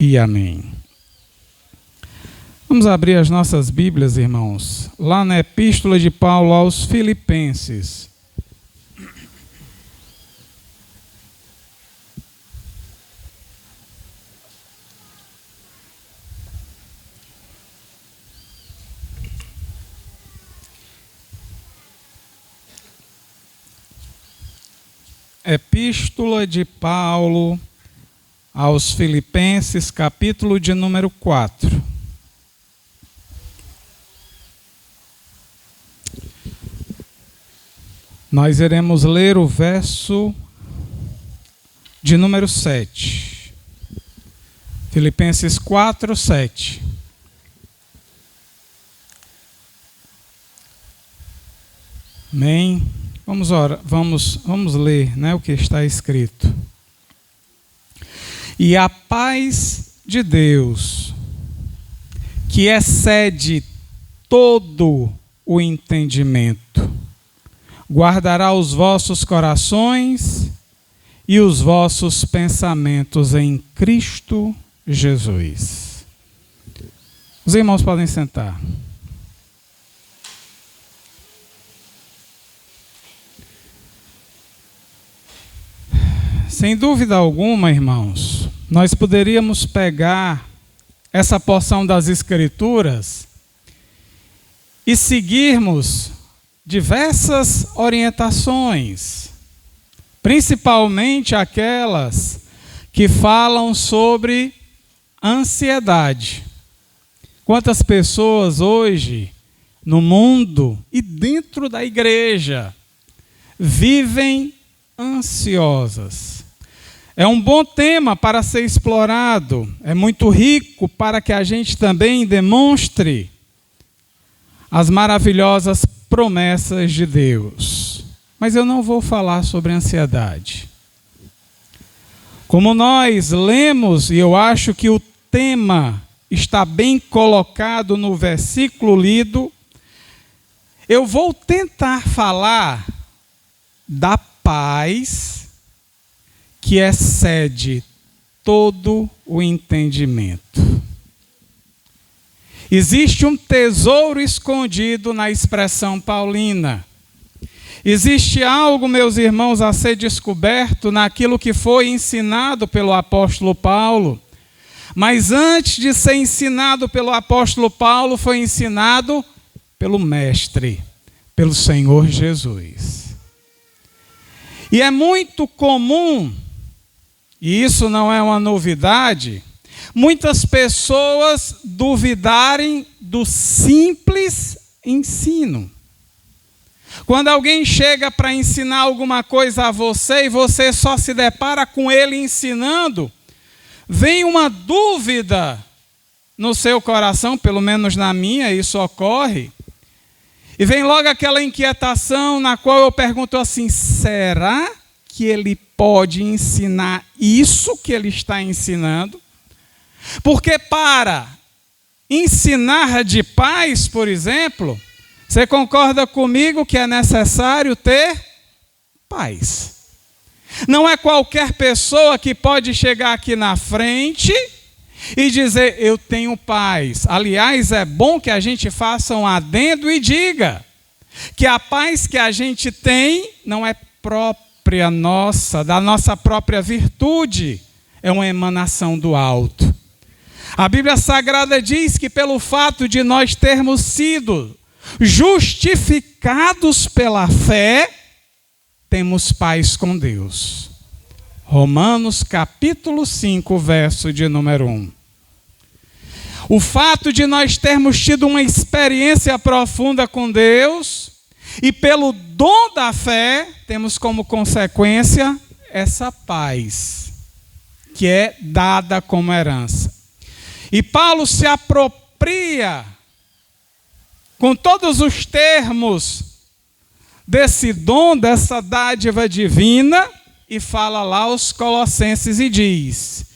E amém. Vamos abrir as nossas Bíblias, irmãos, lá na Epístola de Paulo aos Filipenses. Epístola de Paulo aos Filipenses, capítulo de número 4. Nós iremos ler o verso de número 7. Filipenses 4, 7. Amém? Vamos orar, vamos ler, né, o que está escrito. E a paz de Deus, que excede todo o entendimento, guardará os vossos corações e os vossos pensamentos em Cristo Jesus. Os irmãos podem sentar. Sem dúvida alguma, irmãos, nós poderíamos pegar essa porção das Escrituras e seguirmos diversas orientações, principalmente aquelas que falam sobre ansiedade. Quantas pessoas hoje, no mundo e dentro da igreja, vivem ansiosas? É um bom tema para ser explorado, é muito rico para que a gente também demonstre as maravilhosas promessas de Deus. Mas eu não vou falar sobre ansiedade. Como nós lemos, e eu acho que o tema está bem colocado no versículo lido, eu vou tentar falar da paz que excede todo o entendimento. Existe um tesouro escondido na expressão paulina. Existe algo, meus irmãos, a ser descoberto naquilo que foi ensinado pelo apóstolo Paulo. Mas antes de ser ensinado pelo apóstolo Paulo, foi ensinado pelo Mestre, pelo Senhor Jesus. E é muito comum, e isso não é uma novidade, muitas pessoas duvidarem do simples ensino. Quando alguém chega para ensinar alguma coisa a você e você só se depara com ele ensinando, vem uma dúvida no seu coração, pelo menos na minha, isso ocorre, e vem logo aquela inquietação na qual eu pergunto assim: será que ele pode ensinar isso que ele está ensinando? Porque para ensinar de paz, por exemplo, você concorda comigo que é necessário ter paz. Não é qualquer pessoa que pode chegar aqui na frente e dizer: eu tenho paz. Aliás, é bom que a gente faça um adendo e diga que a paz que a gente tem não é própria nossa, da nossa própria virtude, é uma emanação do alto. A Bíblia Sagrada diz que pelo fato de nós termos sido justificados pela fé, temos paz com Deus. Romanos capítulo 5, verso de número 1. O fato de nós termos tido uma experiência profunda com Deus e pelo dom da fé, temos como consequência essa paz, que é dada como herança. E Paulo se apropria com todos os termos desse dom, dessa dádiva divina, e fala lá aos Colossenses e diz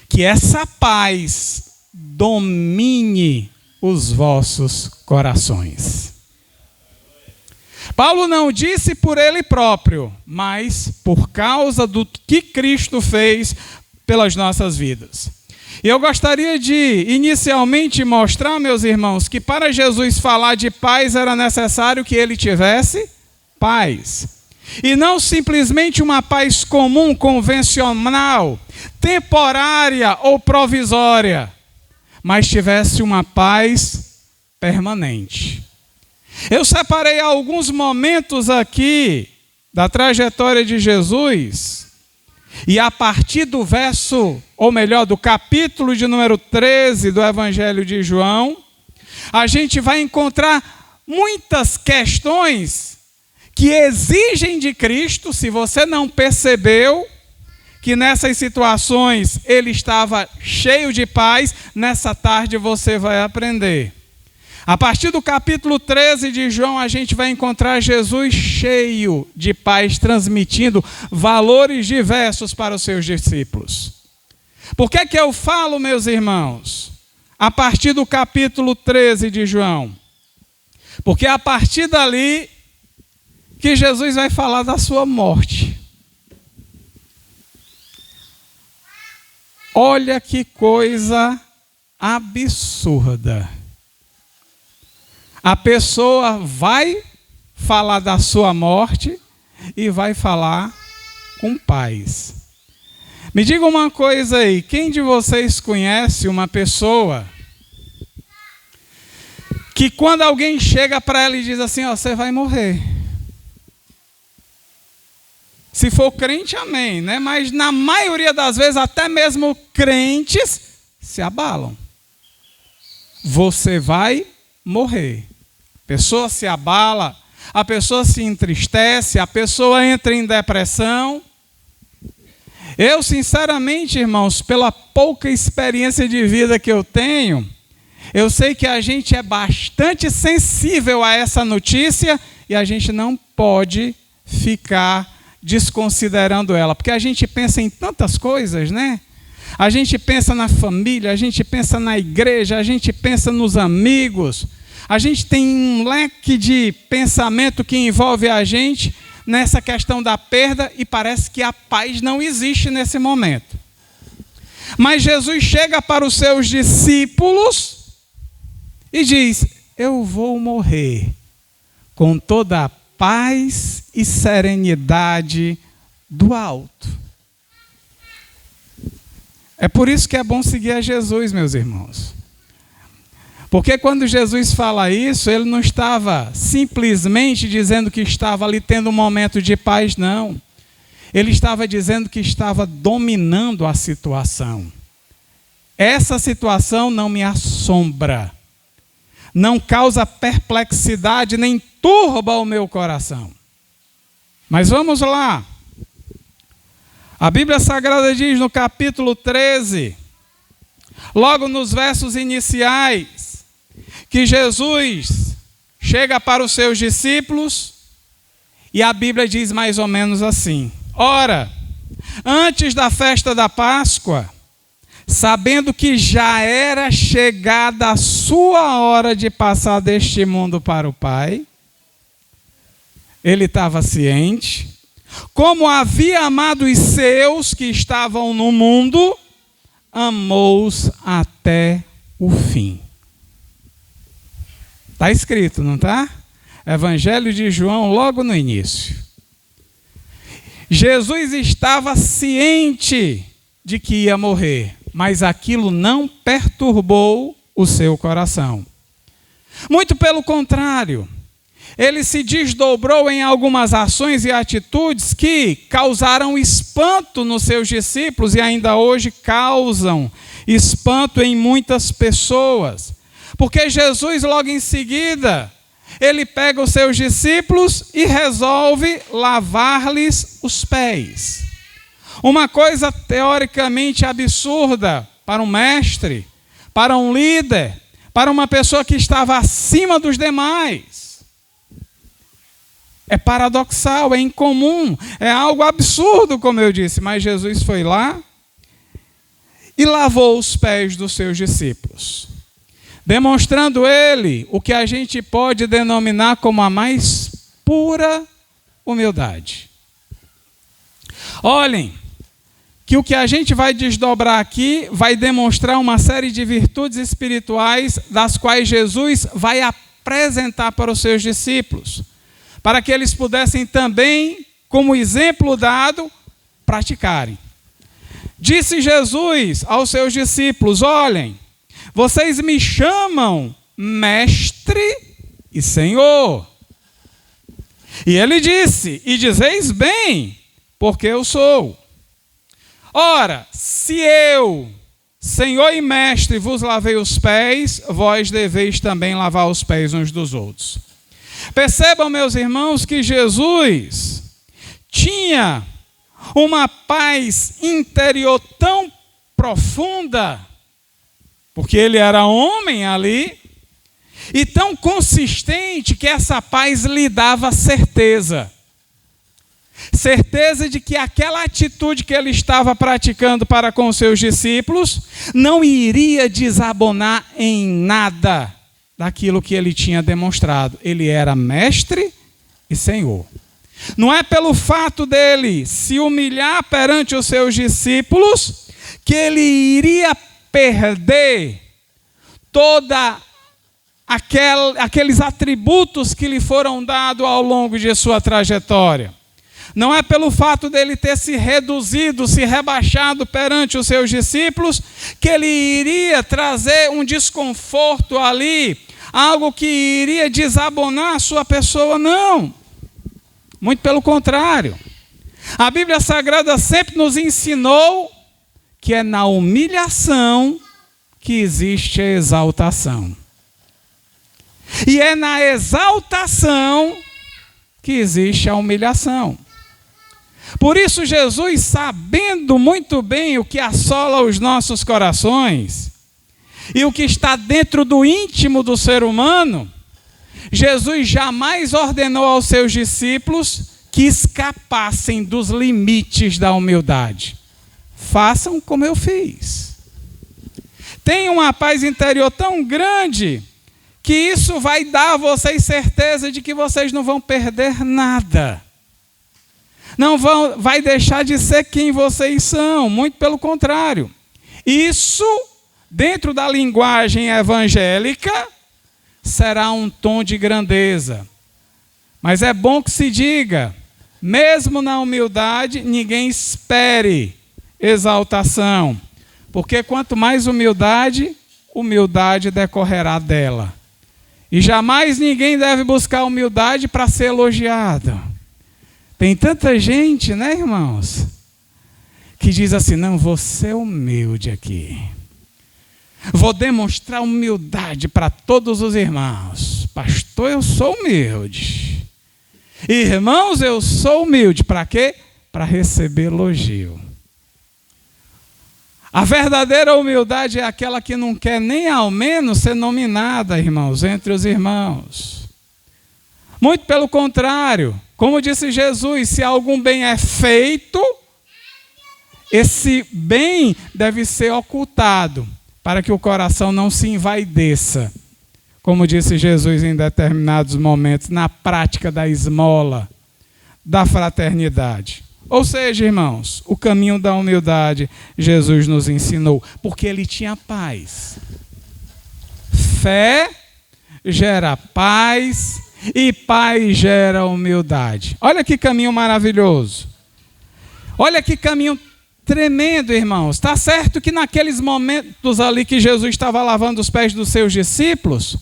que essa paz domine os vossos corações. Paulo não disse por ele próprio, mas por causa do que Cristo fez pelas nossas vidas. E eu gostaria de, inicialmente, mostrar, meus irmãos, que para Jesus falar de paz era necessário que ele tivesse paz. E não simplesmente uma paz comum, convencional, temporária ou provisória, mas tivesse uma paz permanente. Eu separei alguns momentos aqui da trajetória de Jesus, e a partir do verso, ou melhor, do capítulo de número 13 do Evangelho de João, a gente vai encontrar muitas questões que exigem de Cristo. Se você não percebeu que nessas situações ele estava cheio de paz, nessa tarde você vai aprender. A partir do capítulo 13 de João, a gente vai encontrar Jesus cheio de paz, transmitindo valores diversos para os seus discípulos. Por que que eu falo, meus irmãos, a partir do capítulo 13 de João? Porque é a partir dali que Jesus vai falar da sua morte. Olha que coisa absurda. A pessoa vai falar da sua morte e vai falar com paz. Me diga uma coisa aí, quem de vocês conhece uma pessoa que quando alguém chega para ela e diz assim, ó, você vai morrer? Se for crente, amém, né? Mas na maioria das vezes, até mesmo crentes se abalam. Você vai morrer. A pessoa se abala, a pessoa se entristece, a pessoa entra em depressão. Eu, sinceramente, irmãos, pela pouca experiência de vida que eu tenho, eu sei que a gente é bastante sensível a essa notícia e a gente não pode ficar desconsiderando ela, porque a gente pensa em tantas coisas, né? A gente pensa na família, a gente pensa na igreja, a gente pensa nos amigos. A gente tem um leque de pensamento que envolve a gente nessa questão da perda e parece que a paz não existe nesse momento. Mas Jesus chega para os seus discípulos e diz, eu vou morrer com toda a paz e serenidade do alto. É por isso que é bom seguir a Jesus, meus irmãos. Porque quando Jesus fala isso, ele não estava simplesmente dizendo que estava ali tendo um momento de paz, não. Ele estava dizendo que estava dominando a situação. Essa situação não me assombra, não causa perplexidade, nem turba o meu coração. Mas vamos lá. A Bíblia Sagrada diz no capítulo 13, logo nos versos iniciais, que Jesus chega para os seus discípulos e a Bíblia diz mais ou menos assim: ora, antes da festa da Páscoa, sabendo que já era chegada a sua hora de passar deste mundo para o Pai, ele estava ciente, como havia amado os seus que estavam no mundo, amou-os até o fim. Está escrito, não está? Evangelho de João, logo no início. Jesus estava ciente de que ia morrer, mas aquilo não perturbou o seu coração. Muito pelo contrário, ele se desdobrou em algumas ações e atitudes que causaram espanto nos seus discípulos e ainda hoje causam espanto em muitas pessoas. Porque Jesus, logo em seguida, ele pega os seus discípulos e resolve lavar-lhes os pés. Uma coisa teoricamente absurda para um mestre, para um líder, para uma pessoa que estava acima dos demais. É paradoxal, é incomum, é algo absurdo, como eu disse, mas Jesus foi lá e lavou os pés dos seus discípulos, demonstrando ele o que a gente pode denominar como a mais pura humildade. Olhem, que o que a gente vai desdobrar aqui vai demonstrar uma série de virtudes espirituais das quais Jesus vai apresentar para os seus discípulos, para que eles pudessem também, como exemplo dado, praticarem. Disse Jesus aos seus discípulos: olhem, vocês me chamam Mestre e Senhor. E ele disse: e dizeis bem, porque eu sou. Ora, se eu, Senhor e Mestre, vos lavei os pés, vós deveis também lavar os pés uns dos outros. Percebam, meus irmãos, que Jesus tinha uma paz interior tão profunda, porque ele era homem ali, e tão consistente que essa paz lhe dava certeza. Certeza de que aquela atitude que ele estava praticando para com seus discípulos não iria desabonar em nada daquilo que ele tinha demonstrado. Ele era mestre e Senhor. Não é pelo fato dele se humilhar perante os seus discípulos que ele iria perder toda aqueles atributos que lhe foram dados ao longo de sua trajetória. Não é pelo fato dele ter se reduzido, se rebaixado perante os seus discípulos, que ele iria trazer um desconforto ali, algo que iria desabonar a sua pessoa, não. Muito pelo contrário. A Bíblia Sagrada sempre nos ensinou que é na humilhação que existe a exaltação. E é na exaltação que existe a humilhação. Por isso Jesus, sabendo muito bem o que assola os nossos corações e o que está dentro do íntimo do ser humano, Jesus jamais ordenou aos seus discípulos que escapassem dos limites da humildade. Façam como eu fiz. Tenham uma paz interior tão grande que isso vai dar a vocês certeza de que vocês não vão perder nada. Não vai deixar de ser quem vocês são, muito pelo contrário. Isso, dentro da linguagem evangélica, será um tom de grandeza. Mas é bom que se diga, mesmo na humildade, ninguém espere exaltação. Porque quanto mais humildade, humildade decorrerá dela. E jamais ninguém deve buscar humildade para ser elogiado. Tem tanta gente, né, irmãos, que diz assim: não, vou ser humilde aqui. Vou demonstrar humildade para todos os irmãos. Pastor, eu sou humilde. Irmãos, eu sou humilde. Para quê? Para receber elogio. A verdadeira humildade é aquela que não quer nem ao menos ser nominada, irmãos, entre os irmãos. Muito pelo contrário. Como disse Jesus, se algum bem é feito, esse bem deve ser ocultado, para que o coração não se envaideça. Como disse Jesus em determinados momentos, na prática da esmola, da fraternidade. Ou seja, irmãos, o caminho da humildade Jesus nos ensinou, porque ele tinha paz. Fé gera paz, e paz gera humildade. Olha que caminho maravilhoso. Olha que caminho tremendo, irmãos. Está certo que naqueles momentos ali que Jesus estava lavando os pés dos seus discípulos,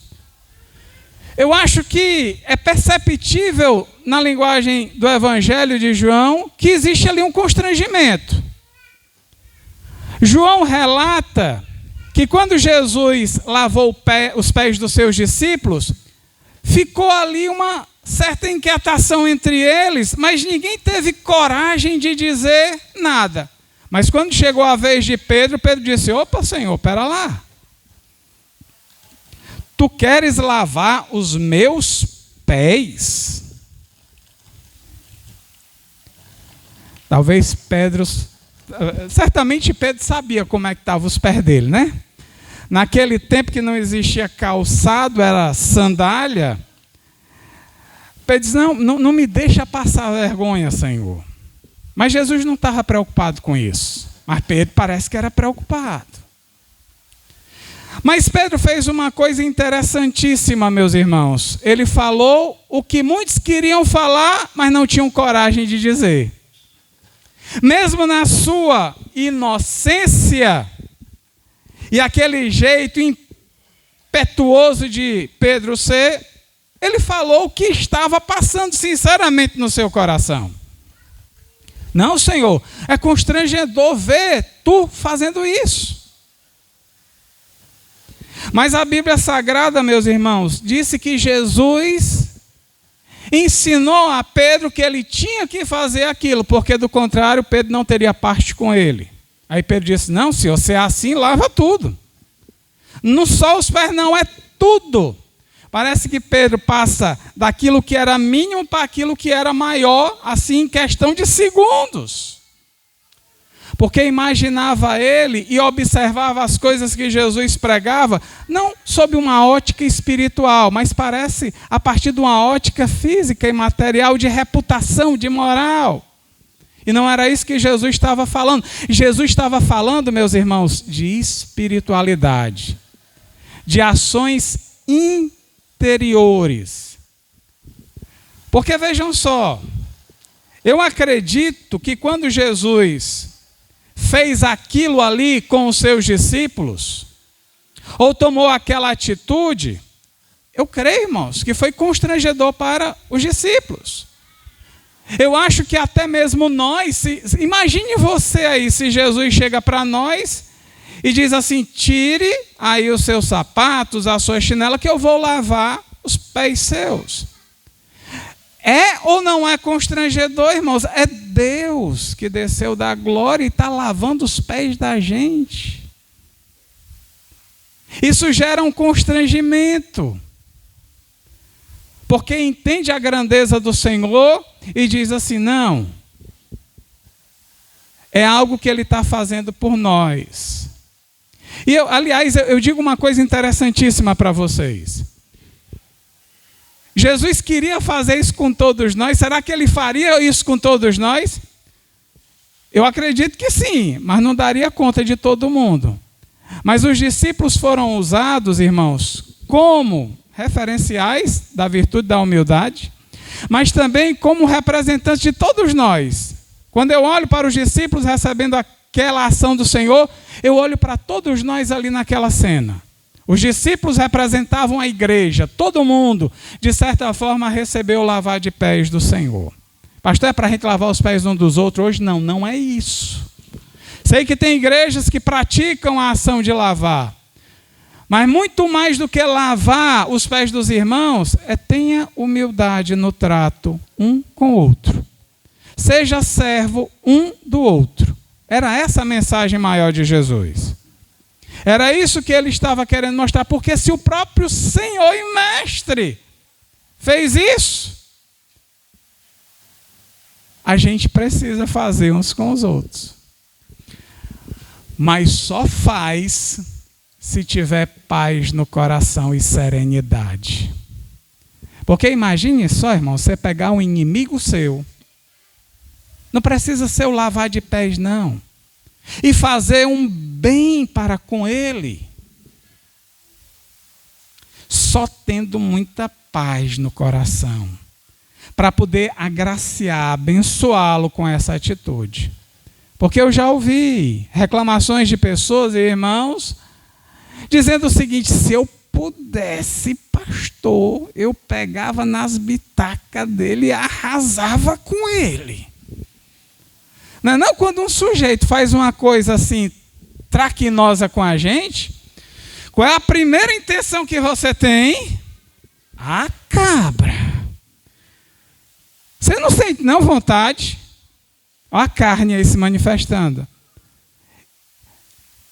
eu acho que é perceptível na linguagem do Evangelho de João que existe ali um constrangimento. João relata que quando Jesus lavou os pés dos seus discípulos, ficou ali uma certa inquietação entre eles, mas ninguém teve coragem de dizer nada. Mas quando chegou a vez de Pedro, Pedro disse: opa, Senhor, pera lá. Tu queres lavar os meus pés? Talvez Pedro, certamente Pedro sabia como é que estavam os pés dele, né? Naquele tempo que não existia calçado, era sandália. Pedro diz: não me deixa passar vergonha, Senhor. Mas Jesus não estava preocupado com isso. Mas Pedro parece que era preocupado. Mas Pedro fez uma coisa interessantíssima, meus irmãos. Ele falou o que muitos queriam falar, mas não tinham coragem de dizer. Mesmo na sua inocência e aquele jeito impetuoso de Pedro ser, ele falou o que estava passando sinceramente no seu coração. Não, Senhor, é constrangedor ver tu fazendo isso. Mas a Bíblia Sagrada, meus irmãos, disse que Jesus ensinou a Pedro que ele tinha que fazer aquilo, porque do contrário Pedro não teria parte com ele. Aí Pedro disse, não, Senhor, se é assim, lava tudo. Não só os pés não, é tudo. Parece que Pedro passa daquilo que era mínimo para aquilo que era maior, assim em questão de segundos. Porque imaginava ele e observava as coisas que Jesus pregava, não sob uma ótica espiritual, mas parece a partir de uma ótica física e material, de reputação, de moral. E não era isso que Jesus estava falando. Jesus estava falando, meus irmãos, de espiritualidade, de ações interiores. Porque vejam só, eu acredito que quando Jesus fez aquilo ali com os seus discípulos, ou tomou aquela atitude, eu creio, irmãos, que foi constrangedor para os discípulos. Eu acho que até mesmo nós, imagine você aí, se Jesus chega para nós e diz assim, tire aí os seus sapatos, a sua chinela, que eu vou lavar os pés seus. É ou não é constrangedor, irmãos? É Deus que desceu da glória e está lavando os pés da gente. Isso gera um constrangimento. Porque entende a grandeza do Senhor e diz assim, não, é algo que Ele está fazendo por nós. E aliás, eu digo uma coisa interessantíssima para vocês. Jesus queria fazer isso com todos nós. Será que Ele faria isso com todos nós? Eu acredito que sim, mas não daria conta de todo mundo. Mas os discípulos foram usados, irmãos, como referenciais da virtude da humildade, mas também como representantes de todos nós. Quando eu olho para os discípulos recebendo aquela ação do Senhor, eu olho para todos nós ali naquela cena. Os discípulos representavam a igreja, todo mundo, de certa forma, recebeu o lavar de pés do Senhor. Pastor, é para a gente lavar os pés uns dos outros? Hoje não, não é isso. Sei que tem igrejas que praticam a ação de lavar, mas muito mais do que lavar os pés dos irmãos, tenha humildade no trato um com o outro. Seja servo um do outro. Era essa a mensagem maior de Jesus. Era isso que ele estava querendo mostrar, porque se o próprio Senhor e Mestre fez isso, a gente precisa fazer uns com os outros. Mas só faz se tiver paz no coração e serenidade. Porque imagine só, irmão, você pegar um inimigo seu, não precisa ser o lavar de pés, não, e fazer um bem para com ele, só tendo muita paz no coração, para poder agraciar, abençoá-lo com essa atitude. Porque eu já ouvi reclamações de pessoas e irmãos dizendo o seguinte: se eu pudesse, pastor, eu pegava nas bitacas dele e arrasava com ele. Não é não? Quando um sujeito faz uma coisa assim, traquinosa com a gente, qual é a primeira intenção que você tem? A cabra. Você não sente não vontade? Olha a carne aí se manifestando.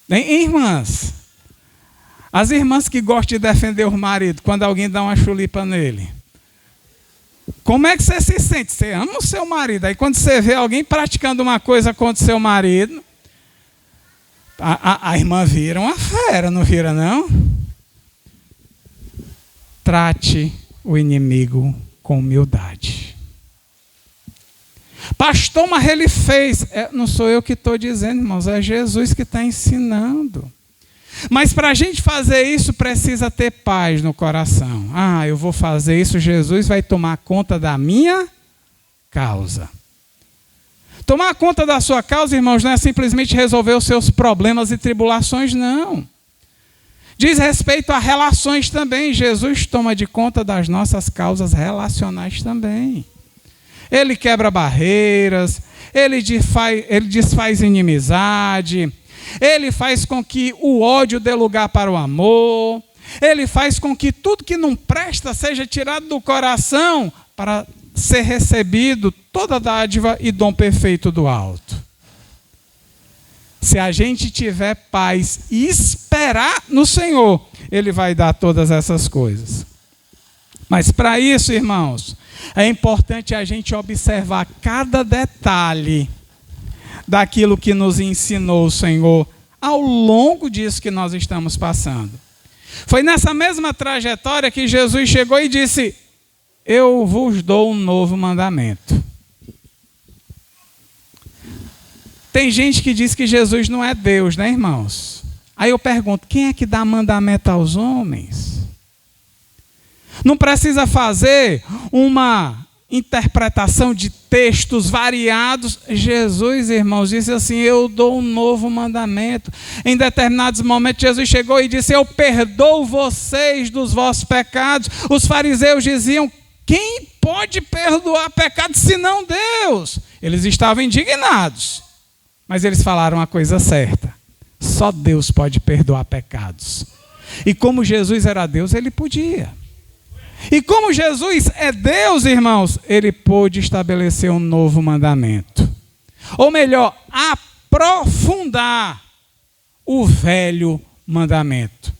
Irmãs, as irmãs que gostam de defender o marido, quando alguém dá uma chulipa nele, como é que você se sente? Você ama o seu marido. Aí quando você vê alguém praticando uma coisa contra o seu marido, a irmã vira uma fera, não vira não? Trate o inimigo com humildade. Pastor, mas ele fez. Não sou eu que estou dizendo, irmãos, é Jesus que está ensinando. Mas para a gente fazer isso, precisa ter paz no coração. Eu vou fazer isso, Jesus vai tomar conta da minha causa. Tomar conta da sua causa, irmãos, não é simplesmente resolver os seus problemas e tribulações, não. Diz respeito a relações também. Jesus toma de conta das nossas causas relacionais também. Ele quebra barreiras, ele desfaz inimizade, ele faz com que o ódio dê lugar para o amor, ele faz com que tudo que não presta seja tirado do coração para ser recebido toda dádiva e dom perfeito do alto. Se a gente tiver paz e esperar no Senhor, Ele vai dar todas essas coisas. Mas para isso, irmãos, é importante a gente observar cada detalhe daquilo que nos ensinou o Senhor ao longo disso que nós estamos passando. Foi nessa mesma trajetória que Jesus chegou e disse: eu vos dou um novo mandamento. Tem gente que diz que Jesus não é Deus, né, irmãos? Aí eu pergunto, quem é que dá mandamento aos homens? Não precisa fazer uma interpretação de textos variados. Jesus, irmãos, disse assim: eu dou um novo mandamento. Em determinados momentos Jesus chegou e disse: eu perdoo vocês dos vossos pecados. Os fariseus diziam: quem pode perdoar pecados senão Deus? Eles estavam indignados, mas eles falaram a coisa certa: só Deus pode perdoar pecados. E como Jesus era Deus, ele podia. E como Jesus é Deus, irmãos, ele pôde estabelecer um novo mandamento. Ou melhor, aprofundar o velho mandamento.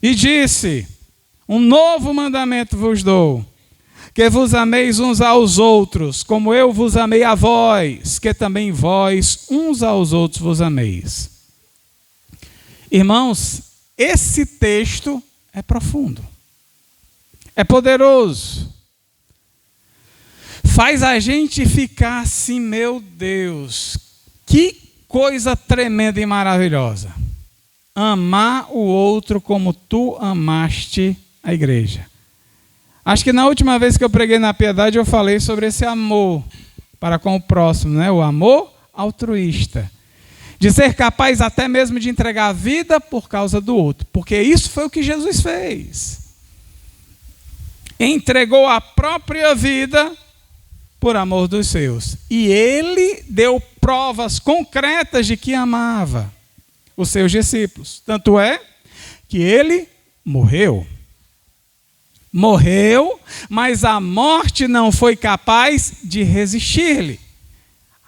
E disse: um novo mandamento vos dou, que vos ameis uns aos outros, como eu vos amei a vós, que também vós uns aos outros vos ameis. Irmãos, esse texto é profundo. É poderoso. Faz a gente ficar assim: meu Deus, que coisa tremenda e maravilhosa. Amar o outro como tu amaste a igreja. Acho que na última vez que eu preguei na piedade eu falei sobre esse amor para com o próximo, né? O amor altruísta. De ser capaz até mesmo de entregar a vida por causa do outro. Porque isso foi o que Jesus fez. Entregou a própria vida por amor dos seus. E ele deu provas concretas de que amava os seus discípulos. Tanto é que ele morreu. Morreu, mas a morte não foi capaz de resistir-lhe,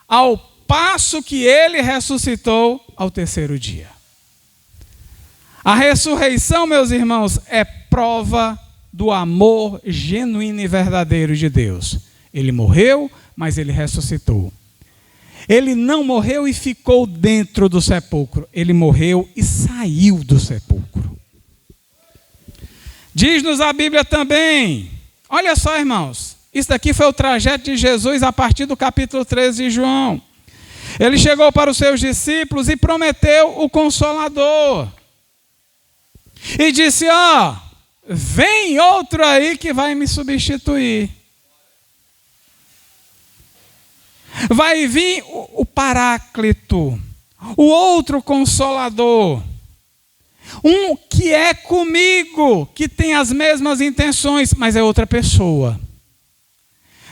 ao passo que ele ressuscitou ao terceiro dia. A ressurreição, meus irmãos, é prova do amor genuíno e verdadeiro de Deus. Ele morreu, mas ele ressuscitou. Ele não morreu e ficou dentro do sepulcro. Ele morreu e saiu do sepulcro. Diz-nos a Bíblia também, olha só, irmãos, isso daqui foi o trajeto de Jesus a partir do capítulo 13 de João. Ele chegou para os seus discípulos e prometeu o Consolador. E disse: vem outro aí que vai me substituir. Vai vir o Paráclito, o outro Consolador. Um que é comigo, que tem as mesmas intenções, mas é outra pessoa.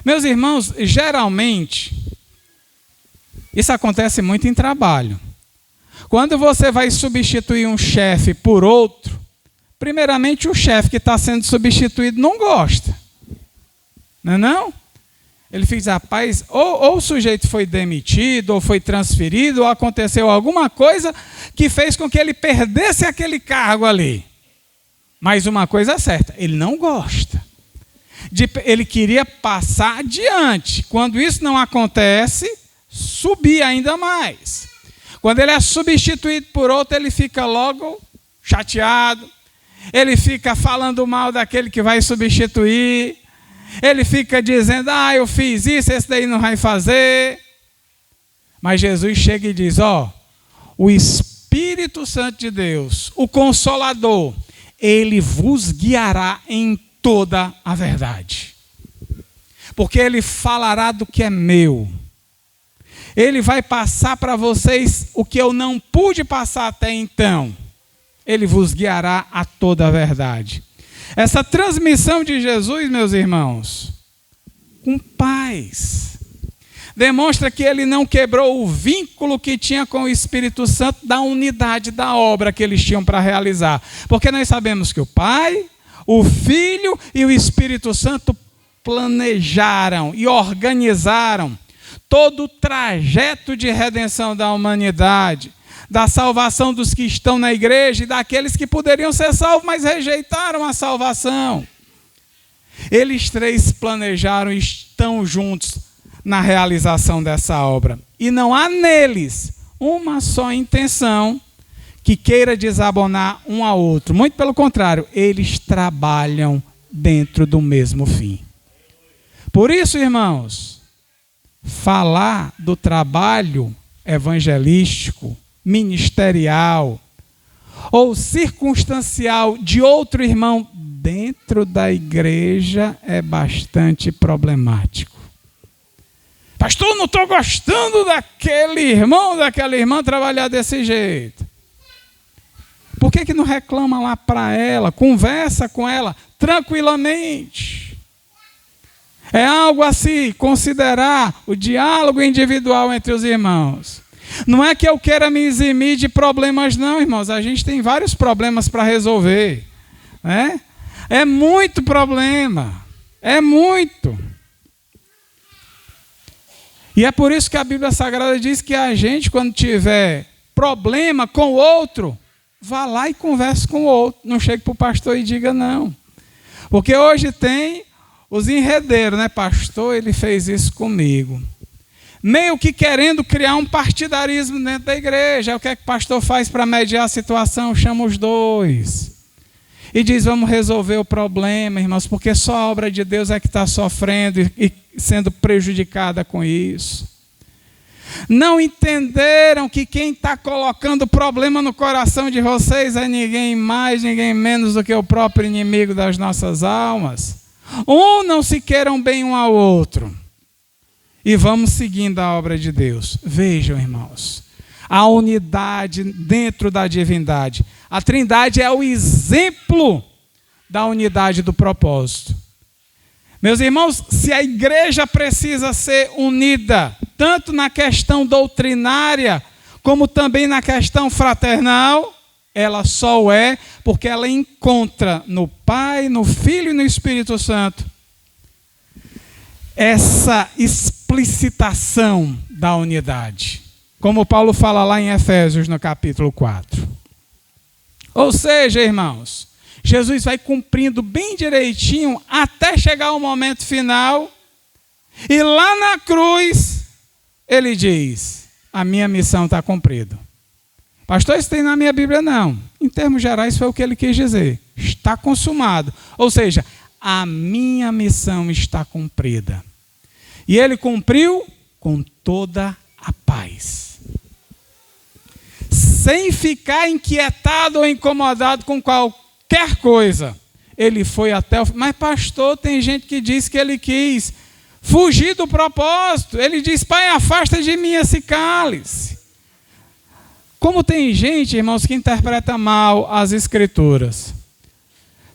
Meus irmãos, geralmente, isso acontece muito em trabalho. Quando você vai substituir um chefe por outro, primeiramente o chefe que está sendo substituído não gosta. Não é não? Ele diz: rapaz, ou o sujeito foi demitido, ou foi transferido, ou aconteceu alguma coisa que fez com que ele perdesse aquele cargo ali. Mas uma coisa é certa, ele não gosta. Ele queria passar adiante. Quando isso não acontece, subir ainda mais. Quando ele é substituído por outro, ele fica logo chateado. Ele fica falando mal daquele que vai substituir. Ele fica dizendo, eu fiz isso, esse daí não vai fazer. Mas Jesus chega e diz, o Espírito Santo de Deus, o Consolador, ele vos guiará em toda a verdade. Porque ele falará do que é meu. Ele vai passar para vocês o que eu não pude passar até então. Ele vos guiará a toda a verdade. Essa transmissão de Jesus, meus irmãos, com paz, demonstra que ele não quebrou o vínculo que tinha com o Espírito Santo da unidade da obra que eles tinham para realizar. Porque nós sabemos que o Pai, o Filho e o Espírito Santo planejaram e organizaram todo o trajeto de redenção da humanidade, da salvação dos que estão na igreja e daqueles que poderiam ser salvos, mas rejeitaram a salvação. Eles três planejaram e estão juntos na realização dessa obra. E não há neles uma só intenção que queira desabonar um ao outro. Muito pelo contrário, eles trabalham dentro do mesmo fim. Por isso, irmãos, falar do trabalho evangelístico, ministerial ou circunstancial de outro irmão dentro da igreja é bastante problemático. Pastor, não estou gostando daquele irmão, daquela irmã trabalhar desse jeito. Por que não reclama lá para ela, conversa com ela tranquilamente? É algo a se considerar o diálogo individual entre os irmãos. Não é que eu queira me eximir de problemas não, irmãos. A gente tem vários problemas para resolver, né? É muito problema. É muito. E é por isso que a Bíblia Sagrada diz que a gente, quando tiver problema com o outro, vá lá e converse com o outro. Não chegue para o pastor e diga não. Porque hoje tem os enredeiros, né? Pastor, ele fez isso comigo. Meio que querendo criar um partidarismo dentro da igreja. O que é que o pastor faz para mediar a situação? Chama os dois. E diz, vamos resolver o problema, irmãos, porque só a obra de Deus é que está sofrendo e sendo prejudicada com isso. Não entenderam que quem está colocando problema no coração de vocês é ninguém mais, ninguém menos do que o próprio inimigo das nossas almas. Não se queiram bem um ao outro. E vamos seguindo a obra de Deus. Vejam, irmãos, a unidade dentro da divindade. A Trindade é o exemplo da unidade do propósito. Meus irmãos, se a igreja precisa ser unida, tanto na questão doutrinária, como também na questão fraternal, ela só é porque ela encontra no Pai, no Filho e no Espírito Santo essa explicitação da unidade. Como Paulo fala lá em Efésios, no capítulo 4. Ou seja, irmãos, Jesus vai cumprindo bem direitinho até chegar ao momento final. E lá na cruz, ele diz, a minha missão está cumprida. Pastor, isso tem na minha Bíblia? Não. Em termos gerais, foi o que ele quis dizer. Está consumado. Ou seja, a minha missão está cumprida. E ele cumpriu com toda a paz. Sem ficar inquietado ou incomodado com qualquer coisa. Ele foi até o fim. Mas pastor, tem gente que diz que ele quis fugir do propósito. Ele diz, Pai, afasta de mim esse cálice. Como tem gente, irmãos, que interpreta mal as Escrituras.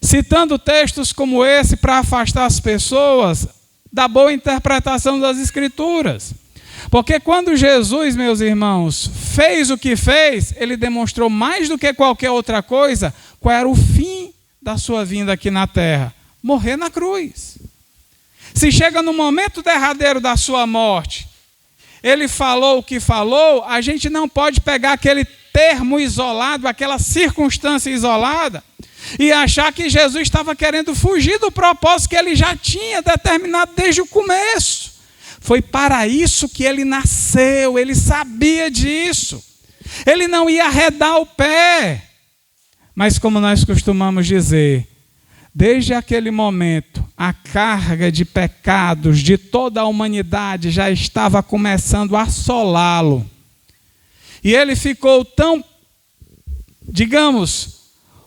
Citando textos como esse para afastar as pessoas da boa interpretação das Escrituras. Porque quando Jesus, meus irmãos, fez o que fez, ele demonstrou mais do que qualquer outra coisa qual era o fim da sua vinda aqui na terra. Morrer na cruz. Se chega no momento derradeiro da sua morte, ele falou o que falou, a gente não pode pegar aquele termo isolado, aquela circunstância isolada, e achar que Jesus estava querendo fugir do propósito que ele já tinha determinado desde o começo. Foi para isso que ele nasceu, ele sabia disso. Ele não ia arredar o pé. Mas como nós costumamos dizer, desde aquele momento a carga de pecados de toda a humanidade já estava começando a assolá-lo. E ele ficou tão, digamos,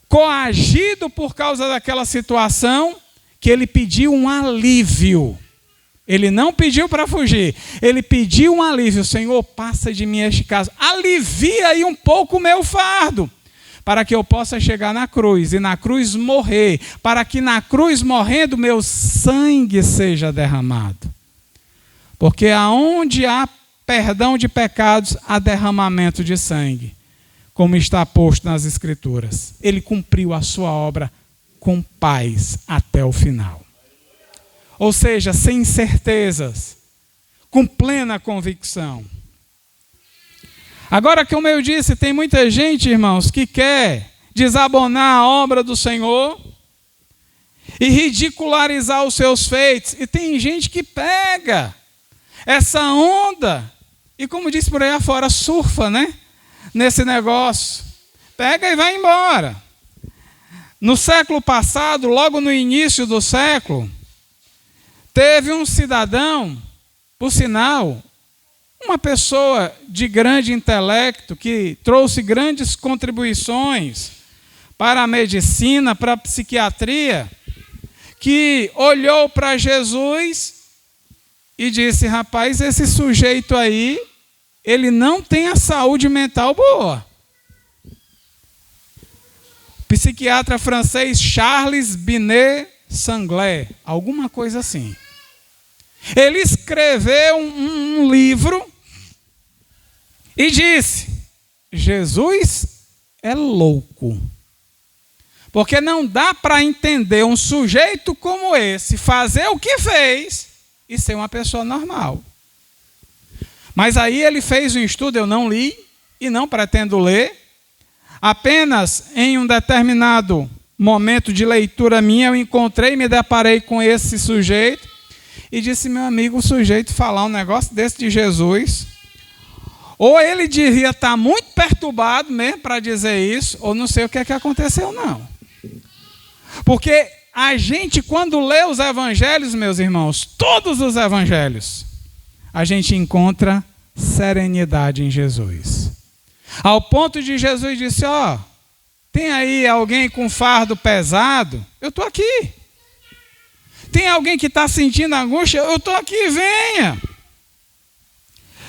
coagido por causa daquela situação, que ele pediu um alívio. Ele não pediu para fugir, ele pediu um alívio. Senhor, passa de mim este caso, alivia aí um pouco o meu fardo, para que eu possa chegar na cruz, e na cruz morrer, para que na cruz morrendo meu sangue seja derramado. Porque aonde há perdão de pecados, há derramamento de sangue, como está posto nas Escrituras. Ele cumpriu a sua obra com paz até o final. Ou seja, sem incertezas, com plena convicção. Agora, como eu disse, tem muita gente, irmãos, que quer desabonar a obra do Senhor e ridicularizar os seus feitos. E tem gente que pega essa onda e, como disse por aí afora, surfa, né? Nesse negócio. Pega e vai embora. No século passado, logo no início do século, teve um cidadão, por sinal, uma pessoa de grande intelecto, que trouxe grandes contribuições para a medicina, para a psiquiatria, que olhou para Jesus e disse: rapaz, esse sujeito aí, ele não tem a saúde mental boa. Psiquiatra francês Charles Binet Sanglé, alguma coisa assim. Ele escreveu um livro e disse: Jesus é louco. Porque não dá para entender um sujeito como esse fazer o que fez e ser uma pessoa normal. Mas aí ele fez um estudo, eu não li e não pretendo ler. Apenas em um determinado momento de leitura minha, eu encontrei e me deparei com esse sujeito. E disse: meu amigo, o sujeito falar um negócio desse de Jesus, ou ele devia estar muito perturbado mesmo para dizer isso, ou não sei o que é que aconteceu, não. Porque a gente, quando lê os evangelhos, meus irmãos, todos os evangelhos, a gente encontra serenidade em Jesus. Ao ponto de Jesus disse: ó, tem aí alguém com fardo pesado? Eu estou aqui. Tem alguém que está sentindo angústia? Eu estou aqui, venha.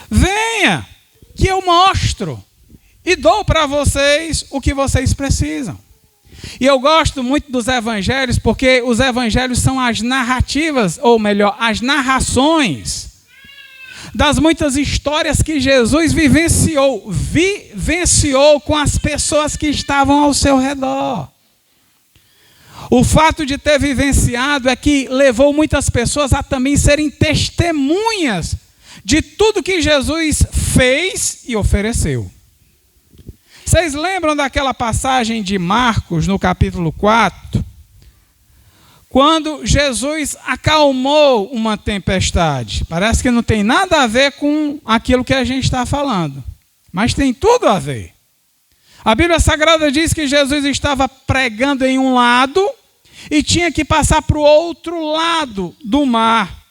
Venha, que eu mostro e dou para vocês o que vocês precisam. E eu gosto muito dos evangelhos, porque os evangelhos são as narrativas, ou melhor, as narrações das muitas histórias que Jesus vivenciou com as pessoas que estavam ao seu redor. O fato de ter vivenciado é que levou muitas pessoas a também serem testemunhas de tudo que Jesus fez e ofereceu. Vocês lembram daquela passagem de Marcos, no capítulo 4? Quando Jesus acalmou uma tempestade. Parece que não tem nada a ver com aquilo que a gente está falando, mas tem tudo a ver. A Bíblia Sagrada diz que Jesus estava pregando em um lado e tinha que passar para o outro lado do mar.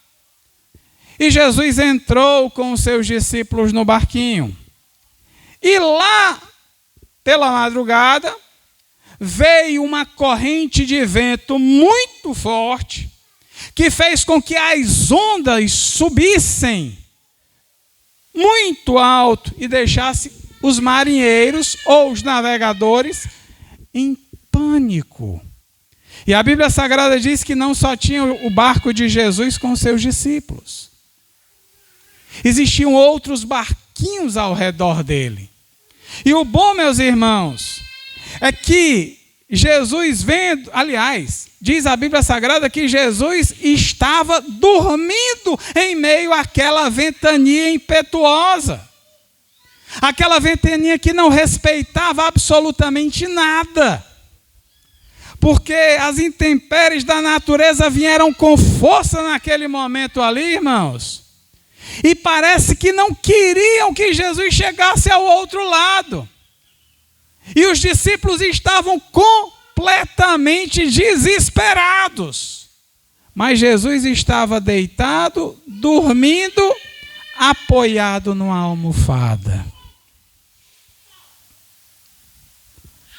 E Jesus entrou com os seus discípulos no barquinho. E lá, pela madrugada, veio uma corrente de vento muito forte, que fez com que as ondas subissem muito alto e deixasse os marinheiros ou os navegadores em pânico. E a Bíblia Sagrada diz que não só tinha o barco de Jesus com seus discípulos. Existiam outros barquinhos ao redor dele. E o bom, meus irmãos, é que Jesus vendo, aliás, diz a Bíblia Sagrada que Jesus estava dormindo em meio àquela ventania impetuosa. Aquela ventania que não respeitava absolutamente nada. Porque as intempéries da natureza vieram com força naquele momento ali, irmãos. E parece que não queriam que Jesus chegasse ao outro lado. E os discípulos estavam completamente desesperados. Mas Jesus estava deitado, dormindo, apoiado numa almofada.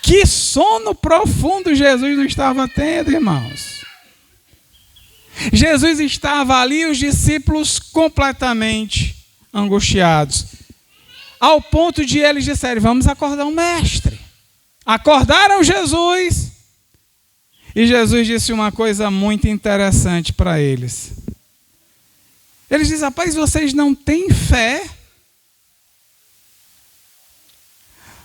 Que sono profundo Jesus não estava tendo, irmãos. Jesus estava ali, os discípulos completamente angustiados. Ao ponto de eles disserem, vamos acordar o mestre. Acordaram Jesus. E Jesus disse uma coisa muito interessante para eles. Eles dizem, rapaz, vocês não têm fé?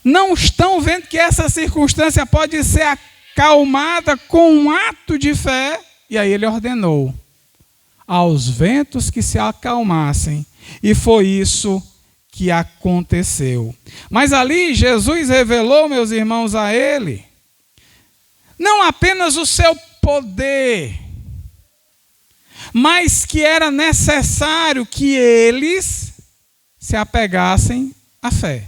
Não estão vendo que essa circunstância pode ser acalmada com um ato de fé? E aí ele ordenou aos ventos que se acalmassem. E foi isso que aconteceu. Mas ali Jesus revelou, meus irmãos, a ele, não apenas o seu poder, mas que era necessário que eles se apegassem à fé.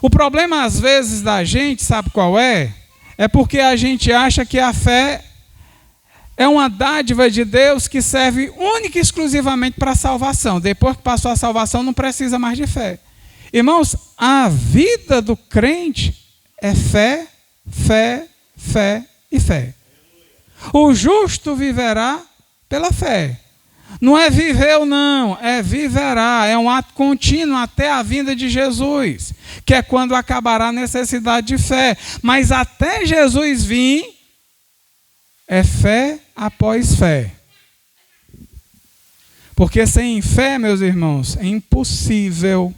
O problema, às vezes, da gente, sabe qual é? É porque a gente acha que a fé é uma dádiva de Deus que serve única e exclusivamente para a salvação. Depois que passou a salvação, não precisa mais de fé. Irmãos, a vida do crente é fé, fé, fé e fé. O justo viverá pela fé. Não é viveu, não, é viverá. É um ato contínuo até a vinda de Jesus, que é quando acabará a necessidade de fé. Mas até Jesus vir, é fé após fé. Porque sem fé, meus irmãos, é impossível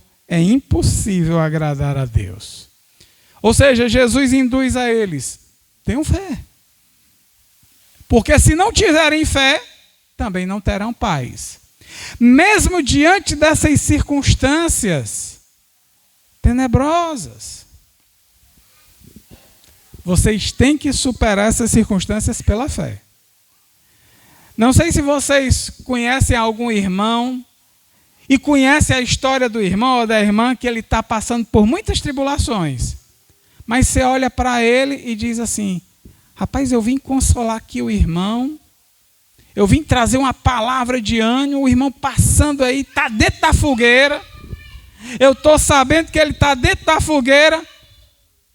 agradar a Deus. Ou seja, Jesus induz a eles, tenham fé. Porque se não tiverem fé, também não terão paz. Mesmo diante dessas circunstâncias tenebrosas, vocês têm que superar essas circunstâncias pela fé. Não sei se vocês conhecem algum irmão e conhecem a história do irmão ou da irmã que ele está passando por muitas tribulações. Mas você olha para ele e diz assim, rapaz, eu vim consolar aqui o irmão, eu vim trazer uma palavra de ânimo, o irmão passando aí, está dentro da fogueira, eu estou sabendo que ele está dentro da fogueira,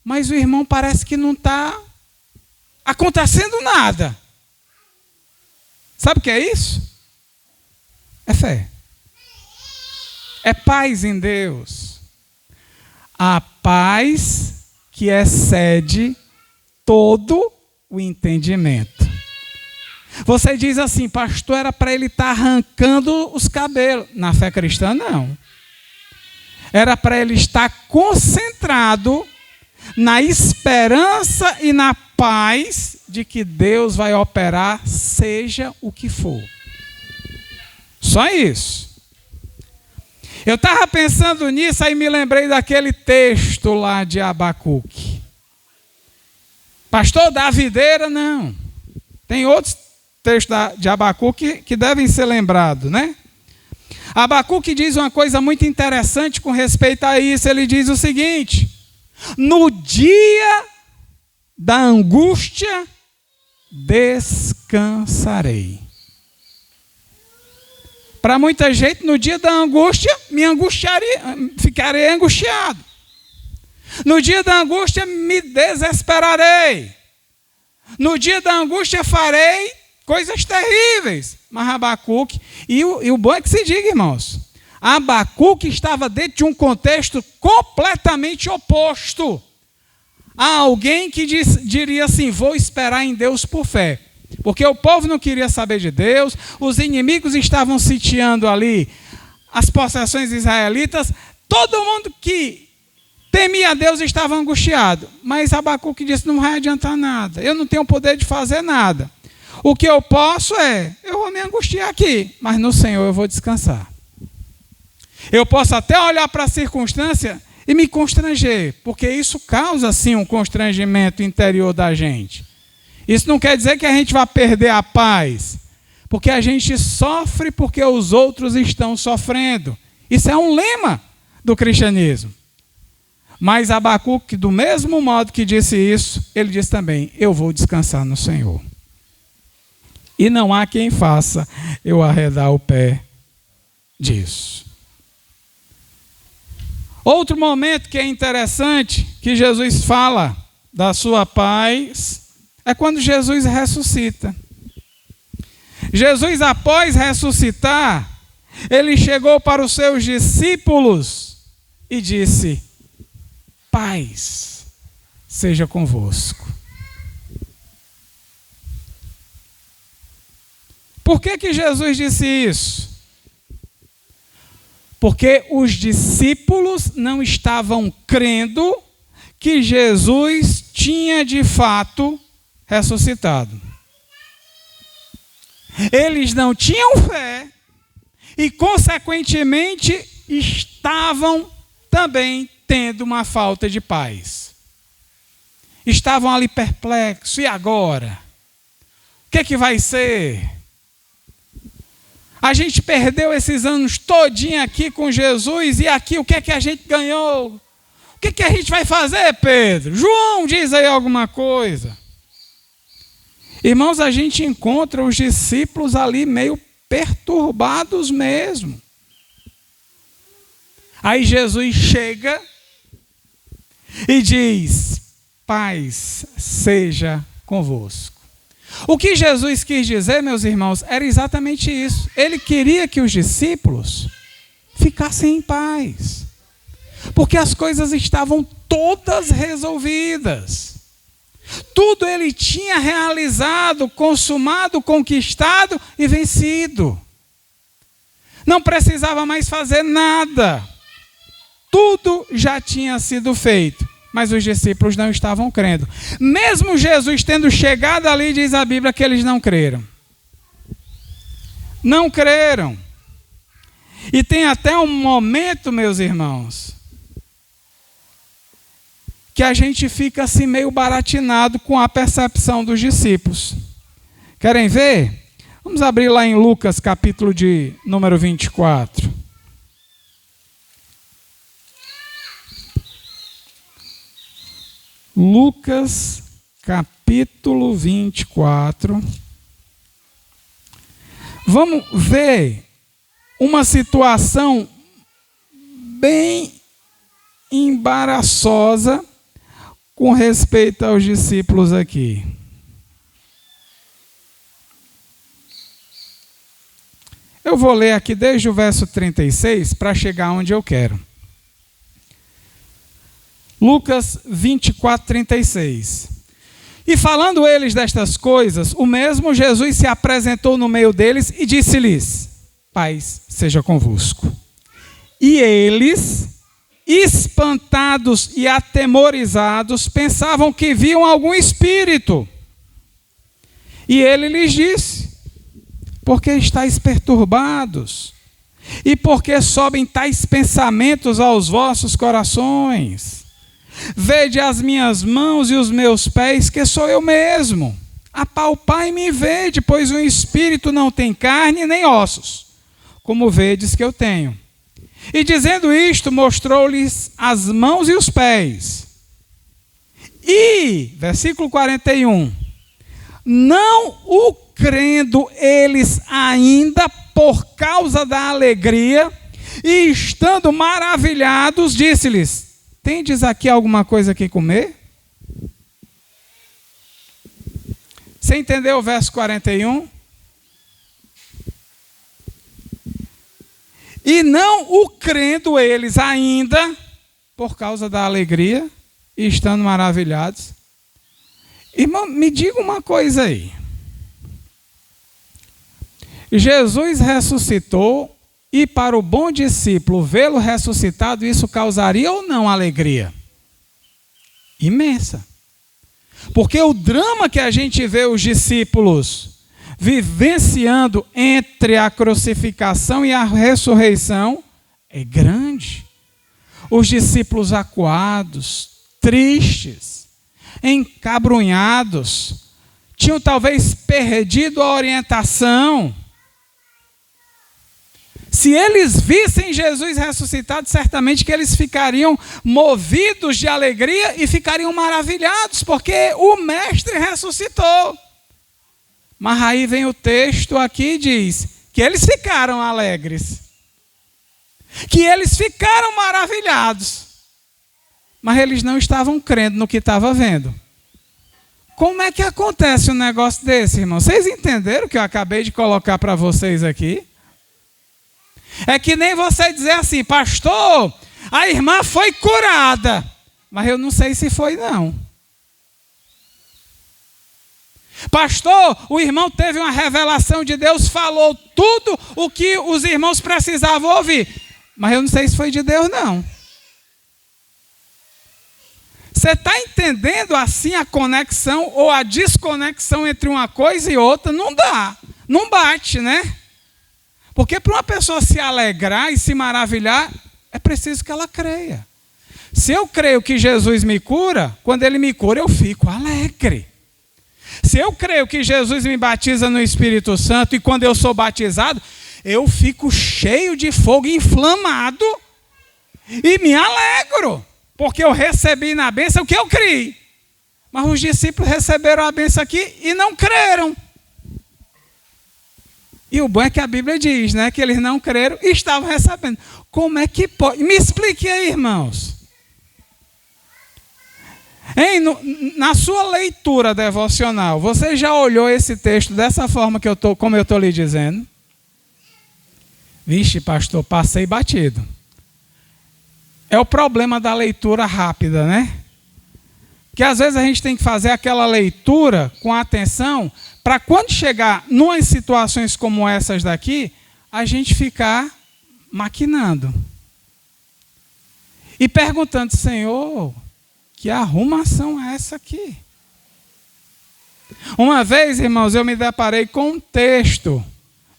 mas o irmão parece que não está acontecendo nada. Sabe o que é isso? É fé. É paz em Deus. A paz que excede todo o entendimento. Você diz assim, pastor, era para ele estar arrancando os cabelos. Na fé cristã, não. Era para ele estar concentrado na esperança e na paz de que Deus vai operar, seja o que for. Só isso. Eu estava pensando nisso, aí me lembrei daquele texto lá de Abacuque. Pastor, da videira, não. Tem outros textos de Abacuque que devem ser lembrados, né? Abacuque diz uma coisa muito interessante com respeito a isso. Ele diz o seguinte, no dia da angústia, descansarei. Para muita gente, no dia da angústia, ficarei angustiado. No dia da angústia, me desesperarei. No dia da angústia, farei coisas terríveis. Mas Abacuque, e o bom é que se diga, irmãos, Abacuque estava dentro de um contexto completamente oposto a alguém que diria assim, vou esperar em Deus por fé. Porque o povo não queria saber de Deus, os inimigos estavam sitiando ali as possessões israelitas, todo mundo que temia a Deus estava angustiado. Mas Abacuque disse, não vai adiantar nada, eu não tenho poder de fazer nada. O que eu posso eu vou me angustiar aqui, mas no Senhor eu vou descansar. Eu posso até olhar para a circunstância e me constranger, porque isso causa sim um constrangimento interior da gente. Isso não quer dizer que a gente vai perder a paz, porque a gente sofre porque os outros estão sofrendo. Isso é um lema do cristianismo. Mas Abacuque, do mesmo modo que disse isso, ele disse também, eu vou descansar no Senhor. E não há quem faça eu arredar o pé disso. Outro momento que é interessante, que Jesus fala da sua paz, é quando Jesus ressuscita. Jesus, após ressuscitar, ele chegou para os seus discípulos e disse: paz seja convosco. Por que Jesus disse isso? Porque os discípulos não estavam crendo que Jesus tinha de fato ressuscitado. Eles não tinham fé e, consequentemente, estavam também tendo uma falta de paz. Estavam ali perplexos. E agora? O que vai ser? A gente perdeu esses anos todinho aqui com Jesus e aqui o que a gente ganhou? O que a gente vai fazer, Pedro? João, diz aí alguma coisa. Irmãos, a gente encontra os discípulos ali meio perturbados mesmo. Aí Jesus chega e diz: paz seja convosco. O que Jesus quis dizer, meus irmãos, era exatamente isso. Ele queria que os discípulos ficassem em paz, porque as coisas estavam todas resolvidas. Tudo ele tinha realizado, consumado, conquistado e vencido. Não precisava mais fazer nada. Tudo já tinha sido feito. Mas os discípulos não estavam crendo. Mesmo Jesus tendo chegado ali, diz a Bíblia que eles não creram. Não creram. E tem até um momento, meus irmãos, que a gente fica assim meio baratinado com a percepção dos discípulos. Querem ver? Vamos abrir lá em Lucas, capítulo de número 24. Lucas, capítulo 24. Vamos ver uma situação bem embaraçosa com respeito aos discípulos aqui. Eu vou ler aqui desde o verso 36 para chegar onde eu quero. Lucas 24, 36. E falando eles destas coisas, o mesmo Jesus se apresentou no meio deles e disse-lhes: paz seja convosco. E eles, espantados e atemorizados, pensavam que viam algum espírito. E ele lhes disse: por que estáis perturbados? E por que sobem tais pensamentos aos vossos corações? Vede as minhas mãos e os meus pés, que sou eu mesmo. Apalpai-me e vede, pois o espírito não tem carne nem ossos, como vedes que eu tenho. E dizendo isto, mostrou-lhes as mãos e os pés. E, versículo 41, não o crendo eles ainda por causa da alegria, e estando maravilhados, disse-lhes: tendes aqui alguma coisa que comer? Você entendeu o verso 41? E não o crendo eles ainda, por causa da alegria, e estando maravilhados. Irmão, me diga uma coisa aí. Jesus ressuscitou, e para o bom discípulo vê-lo ressuscitado, isso causaria ou não alegria? Imensa. Porque o drama que a gente vê os discípulos vivenciando entre a crucificação e a ressurreição é grande. Os discípulos acuados, tristes, encabrunhados, tinham talvez perdido a orientação. Se eles vissem Jesus ressuscitado, certamente que eles ficariam movidos de alegria e ficariam maravilhados, porque o Mestre ressuscitou. Mas aí vem o texto aqui e diz que eles ficaram alegres, que eles ficaram maravilhados, mas eles não estavam crendo no que estavam vendo. Como é que acontece um negócio desse, irmão? Vocês entenderam o que eu acabei de colocar para vocês aqui? É que nem você dizer assim, pastor, a irmã foi curada, mas eu não sei se foi não. Pastor, o irmão teve uma revelação de Deus, falou tudo o que os irmãos precisavam ouvir, mas eu não sei se foi de Deus não. Você está entendendo assim a conexão ou a desconexão entre uma coisa e outra? Não dá, não bate, né? Porque para uma pessoa se alegrar e se maravilhar, é preciso que ela creia. Se eu creio que Jesus me cura, quando Ele me cura eu fico alegre. Se eu creio que Jesus me batiza no Espírito Santo e quando eu sou batizado, eu fico cheio de fogo, inflamado e me alegro. Porque eu recebi na bênção o que eu criei. Mas os discípulos receberam a bênção aqui e não creram. E o bom é que a Bíblia diz, né, que eles não creram e estavam recebendo. Como é que pode? Me explique aí, irmãos. Hein, na sua leitura devocional, você já olhou esse texto dessa forma como eu estou lhe dizendo? Vixe, pastor, passei batido. É o problema da leitura rápida, né? Que às vezes a gente tem que fazer aquela leitura com atenção para quando chegar em situações como essas daqui, a gente ficar maquinando. E perguntando, Senhor, que arrumação é essa aqui? Uma vez, irmãos, eu me deparei com um texto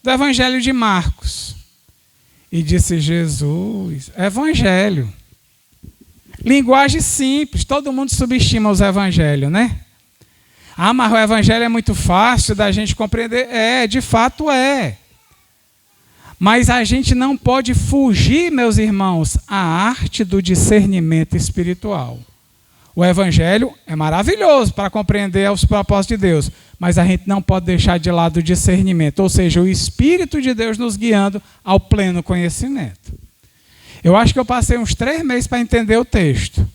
do Evangelho de Marcos. E disse, Jesus, Evangelho. Linguagem simples, todo mundo subestima os evangelhos, né? Ah, mas o evangelho é muito fácil da gente compreender. É, de fato é. Mas a gente não pode fugir, meus irmãos, à arte do discernimento espiritual. O evangelho é maravilhoso para compreender os propósitos de Deus, mas a gente não pode deixar de lado o discernimento, ou seja, o Espírito de Deus nos guiando ao pleno conhecimento. Eu acho que eu passei uns 3 meses para entender o texto.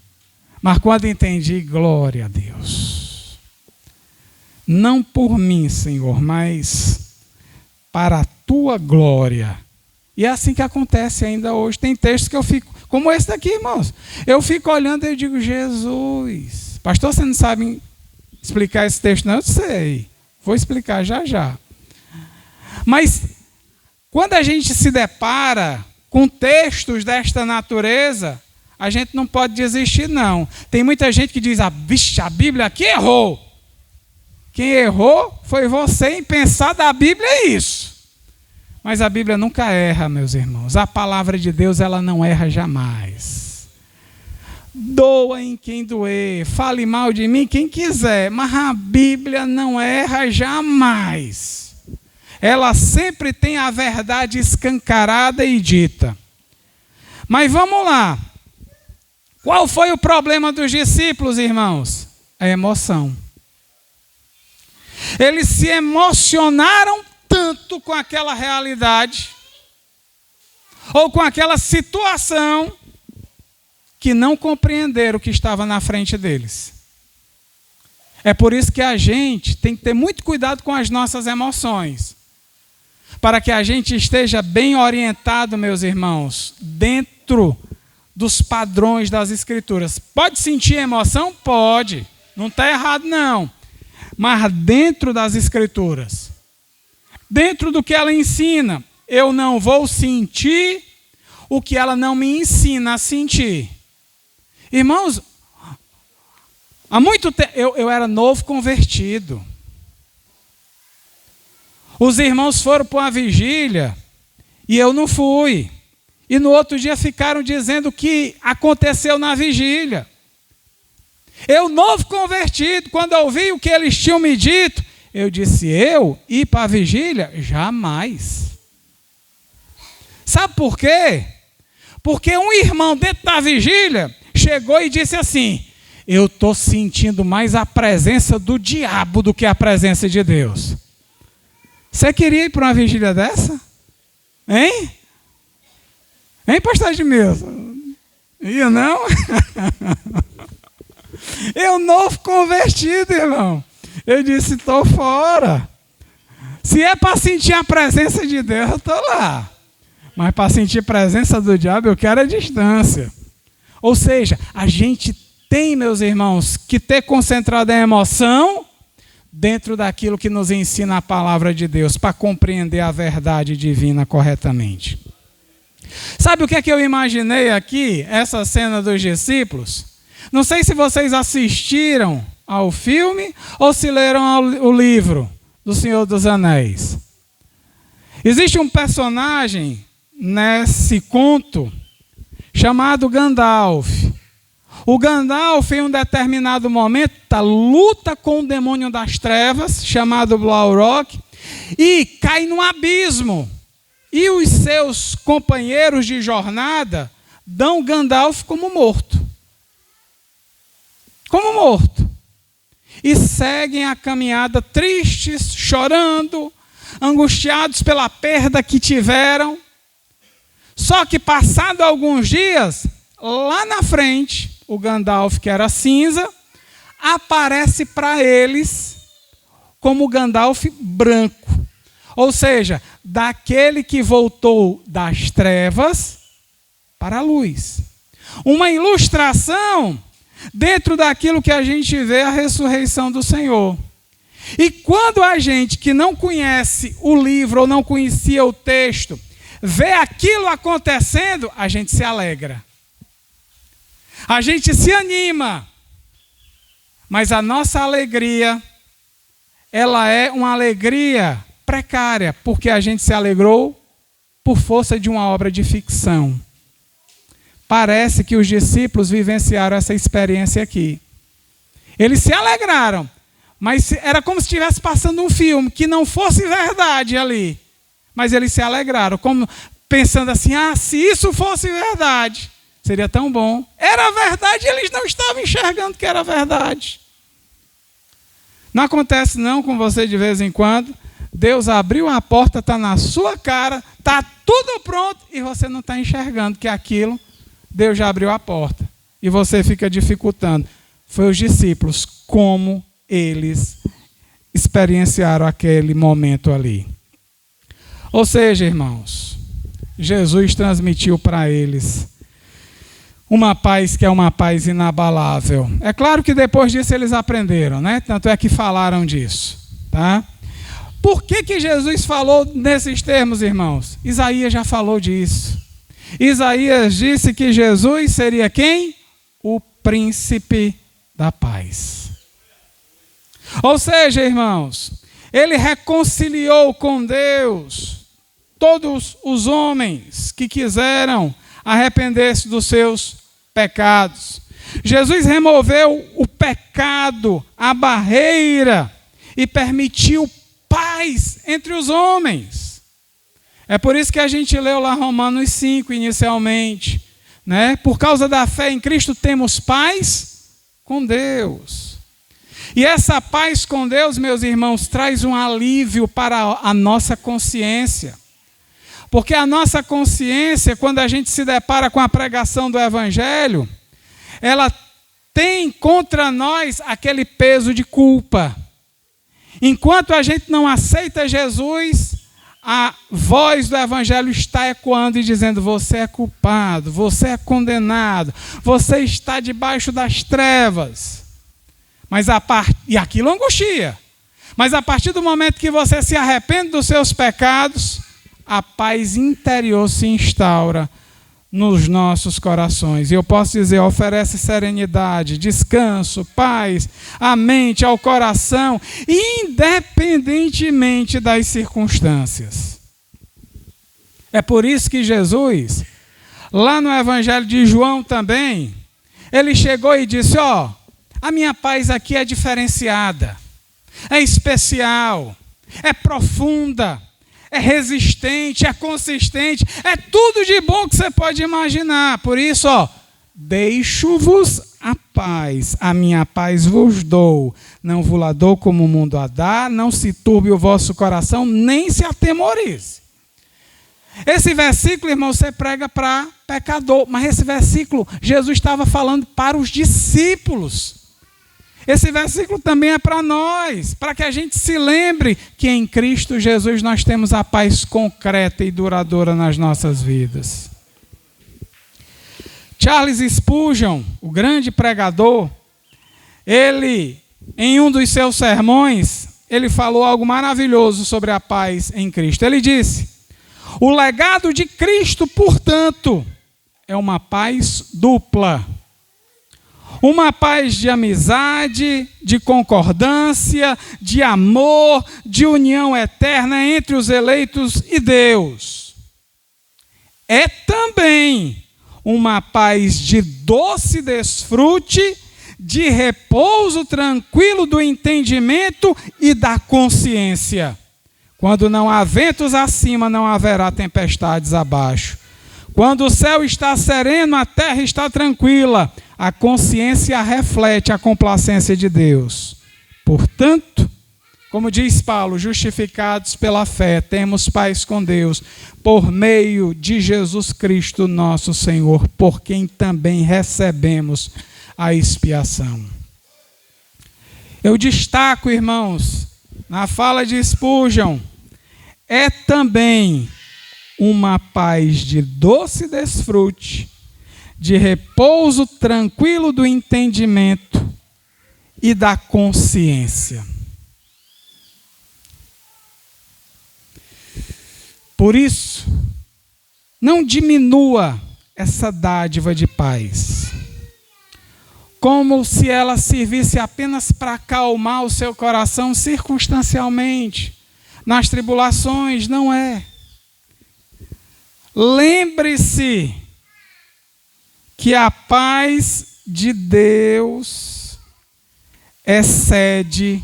Mas quando entendi, glória a Deus. Não por mim, Senhor, mas para a tua glória. E é assim que acontece ainda hoje. Tem textos que eu fico, como esse daqui, irmãos. Eu fico olhando e eu digo, Jesus. Pastor, você não sabe explicar esse texto? Não, eu sei. Vou explicar já já. Mas quando a gente se depara com textos desta natureza, a gente não pode desistir, não. Tem muita gente que diz, vixe, a Bíblia aqui errou. Quem errou foi você em pensar da Bíblia isso. Mas a Bíblia nunca erra, meus irmãos. A palavra de Deus, ela não erra jamais. Doa em quem doer, fale mal de mim quem quiser, mas a Bíblia não erra jamais. Ela sempre tem a verdade escancarada e dita. Mas vamos lá. Qual foi o problema dos discípulos, irmãos? A emoção. Eles se emocionaram tanto com aquela realidade, ou com aquela situação, que não compreenderam o que estava na frente deles. É por isso que a gente tem que ter muito cuidado com as nossas emoções. Para que a gente esteja bem orientado, meus irmãos, dentro dos padrões das Escrituras. Pode sentir emoção? Pode. Não está errado, não. Mas dentro das Escrituras. Dentro do que ela ensina. Eu não vou sentir o que ela não me ensina a sentir. Irmãos, há muito tempo, eu era novo convertido. Os irmãos foram para uma vigília e eu não fui. E no outro dia ficaram dizendo o que aconteceu na vigília. Eu, novo convertido, quando ouvi o que eles tinham me dito, eu disse, eu ir para a vigília? Jamais. Sabe por quê? Porque um irmão dentro da vigília chegou e disse assim, eu estou sentindo mais a presença do diabo do que a presença de Deus. Você queria ir para uma vigília dessa? Hein? Hein, pastor Edmilson? Ia não? Eu novo convertido, irmão. Eu disse, estou fora. Se é para sentir a presença de Deus, eu estou lá. Mas para sentir a presença do diabo, eu quero a distância. Ou seja, a gente tem, meus irmãos, que ter concentrado a emoção dentro daquilo que nos ensina a palavra de Deus, para compreender a verdade divina corretamente. Sabe o que é que eu imaginei aqui, essa cena dos discípulos? Não sei se vocês assistiram ao filme ou se leram o livro do Senhor dos Anéis. Existe um personagem nesse conto chamado Gandalf. O Gandalf, em um determinado momento, luta com o demônio das trevas, chamado Balrog, e cai num abismo. E os seus companheiros de jornada dão Gandalf como morto. Como morto. E seguem a caminhada tristes, chorando, angustiados pela perda que tiveram. Só que passado alguns dias, lá na frente, o Gandalf, que era cinza, aparece para eles como Gandalf branco. Ou seja, daquele que voltou das trevas para a luz. Uma ilustração dentro daquilo que a gente vê a ressurreição do Senhor. E quando a gente que não conhece o livro ou não conhecia o texto, vê aquilo acontecendo, a gente se alegra. A gente se anima. Mas a nossa alegria, ela é uma alegria precária, porque a gente se alegrou por força de uma obra de ficção. Parece que os discípulos vivenciaram essa experiência aqui. Eles se alegraram, mas era como se estivesse passando um filme que não fosse verdade ali. Mas eles se alegraram, como pensando assim, se isso fosse verdade, seria tão bom. Era verdade e eles não estavam enxergando que era verdade. Não acontece não com você de vez em quando. Deus abriu a porta, está na sua cara, está tudo pronto e você não está enxergando que aquilo, Deus já abriu a porta. E você fica dificultando. Foi os discípulos, como eles experienciaram aquele momento ali. Ou seja, irmãos, Jesus transmitiu para eles uma paz que é uma paz inabalável. É claro que depois disso eles aprenderam, né? Tanto é que falaram disso, tá? Por que Jesus falou nesses termos, irmãos? Isaías já falou disso. Isaías disse que Jesus seria quem? O príncipe da paz. Ou seja, irmãos, ele reconciliou com Deus todos os homens que quiseram arrepender-se dos seus pecados. Jesus removeu o pecado, a barreira, e permitiu paz entre os homens. É por isso que a gente leu lá Romanos 5 inicialmente, né? Por causa da fé em Cristo temos paz com Deus. E essa paz com Deus, meus irmãos, traz um alívio para a nossa consciência. Porque a nossa consciência, quando a gente se depara com a pregação do Evangelho, ela tem contra nós aquele peso de culpa. Enquanto a gente não aceita Jesus, a voz do Evangelho está ecoando e dizendo: você é culpado, você é condenado, você está debaixo das trevas. E aquilo angustia. Mas a partir do momento que você se arrepende dos seus pecados, a paz interior se instaura nos nossos corações. E eu posso dizer, oferece serenidade, descanso, paz, à mente, ao coração, independentemente das circunstâncias. É por isso que Jesus, lá no Evangelho de João também, ele chegou e disse: a minha paz aqui é diferenciada, é especial, é profunda, é resistente, é consistente, é tudo de bom que você pode imaginar. Por isso, deixo-vos a paz, a minha paz vos dou. Não vos la dou como o mundo a dá, não se turbe o vosso coração, nem se atemorize. Esse versículo, irmão, você prega para pecador, mas esse versículo Jesus estava falando para os discípulos. Esse versículo também é para nós, para que a gente se lembre que em Cristo Jesus nós temos a paz concreta e duradoura nas nossas vidas. Charles Spurgeon, o grande pregador, ele, em um dos seus sermões, ele falou algo maravilhoso sobre a paz em Cristo. Ele disse: o legado de Cristo, portanto, é uma paz dupla. Uma paz de amizade, de concordância, de amor, de união eterna entre os eleitos e Deus. É também uma paz de doce desfrute, de repouso tranquilo do entendimento e da consciência. Quando não há ventos acima, não haverá tempestades abaixo. Quando o céu está sereno, a terra está tranquila. A consciência reflete a complacência de Deus. Portanto, como diz Paulo, justificados pela fé, temos paz com Deus, por meio de Jesus Cristo nosso Senhor, por quem também recebemos a expiação. Eu destaco, irmãos, na fala de Spurgeon, é também uma paz de doce desfrute, de repouso tranquilo do entendimento e da consciência. Por isso, não diminua essa dádiva de paz, como se ela servisse apenas para acalmar o seu coração circunstancialmente, nas tribulações. Não é. Lembre-se que a paz de Deus excede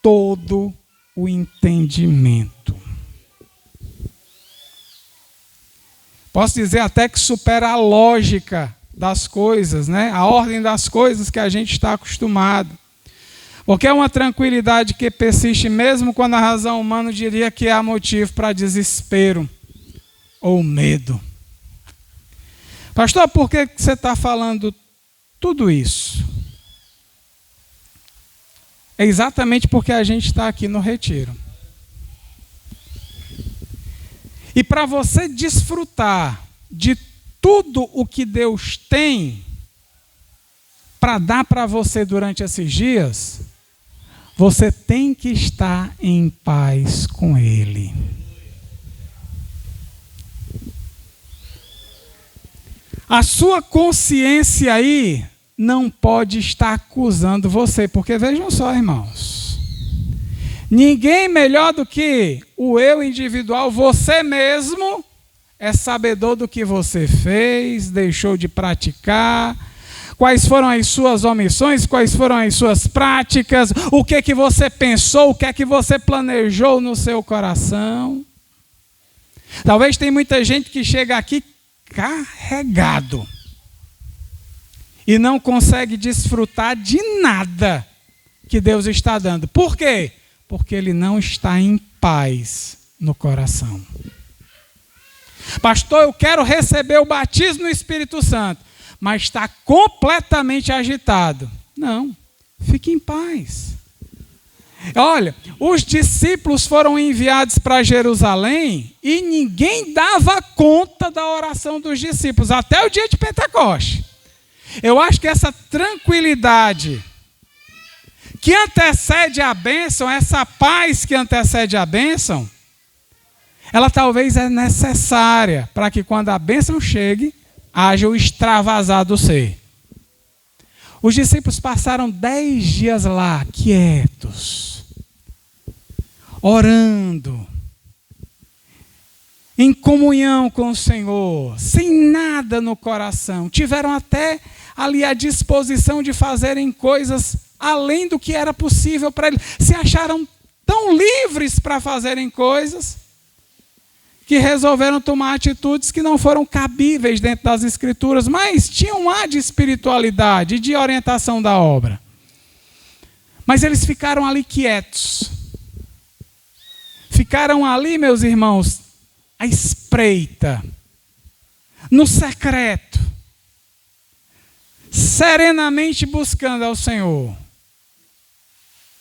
todo o entendimento. Posso dizer até que supera a lógica das coisas, né? A ordem das coisas que a gente está acostumado. Porque é uma tranquilidade que persiste mesmo quando a razão humana diria que há motivo para desespero ou medo. Pastor, por que você está falando tudo isso? É exatamente porque a gente está aqui no retiro. E para você desfrutar de tudo o que Deus tem para dar para você durante esses dias, você tem que estar em paz com Ele. A sua consciência aí não pode estar acusando você, porque vejam só, irmãos, ninguém melhor do que o eu individual, você mesmo, é sabedor do que você fez, deixou de praticar, quais foram as suas omissões, quais foram as suas práticas, o que que você pensou, o que é que você planejou no seu coração. Talvez tem muita gente que chega aqui carregado e não consegue desfrutar de nada que Deus está dando. Por quê? Porque ele não está em paz no coração. Pastor, eu quero receber o batismo no Espírito Santo, mas está completamente agitado. Não, fique em paz. Olha, os discípulos foram enviados para Jerusalém e ninguém dava conta da oração dos discípulos, até o dia de Pentecostes. Eu acho que essa tranquilidade que antecede a bênção, essa paz que antecede a bênção, ela talvez é necessária para que quando a bênção chegue, haja o extravasar do ser. Os discípulos passaram 10 dias lá, quietos, orando, em comunhão com o Senhor, sem nada no coração. Tiveram até ali a disposição de fazerem coisas além do que era possível para eles. Se acharam tão livres para fazerem coisas que resolveram tomar atitudes que não foram cabíveis dentro das Escrituras, mas tinham um ar de espiritualidade, de orientação da obra. Mas eles ficaram ali quietos. Ficaram ali, meus irmãos, à espreita, no secreto, serenamente buscando ao Senhor.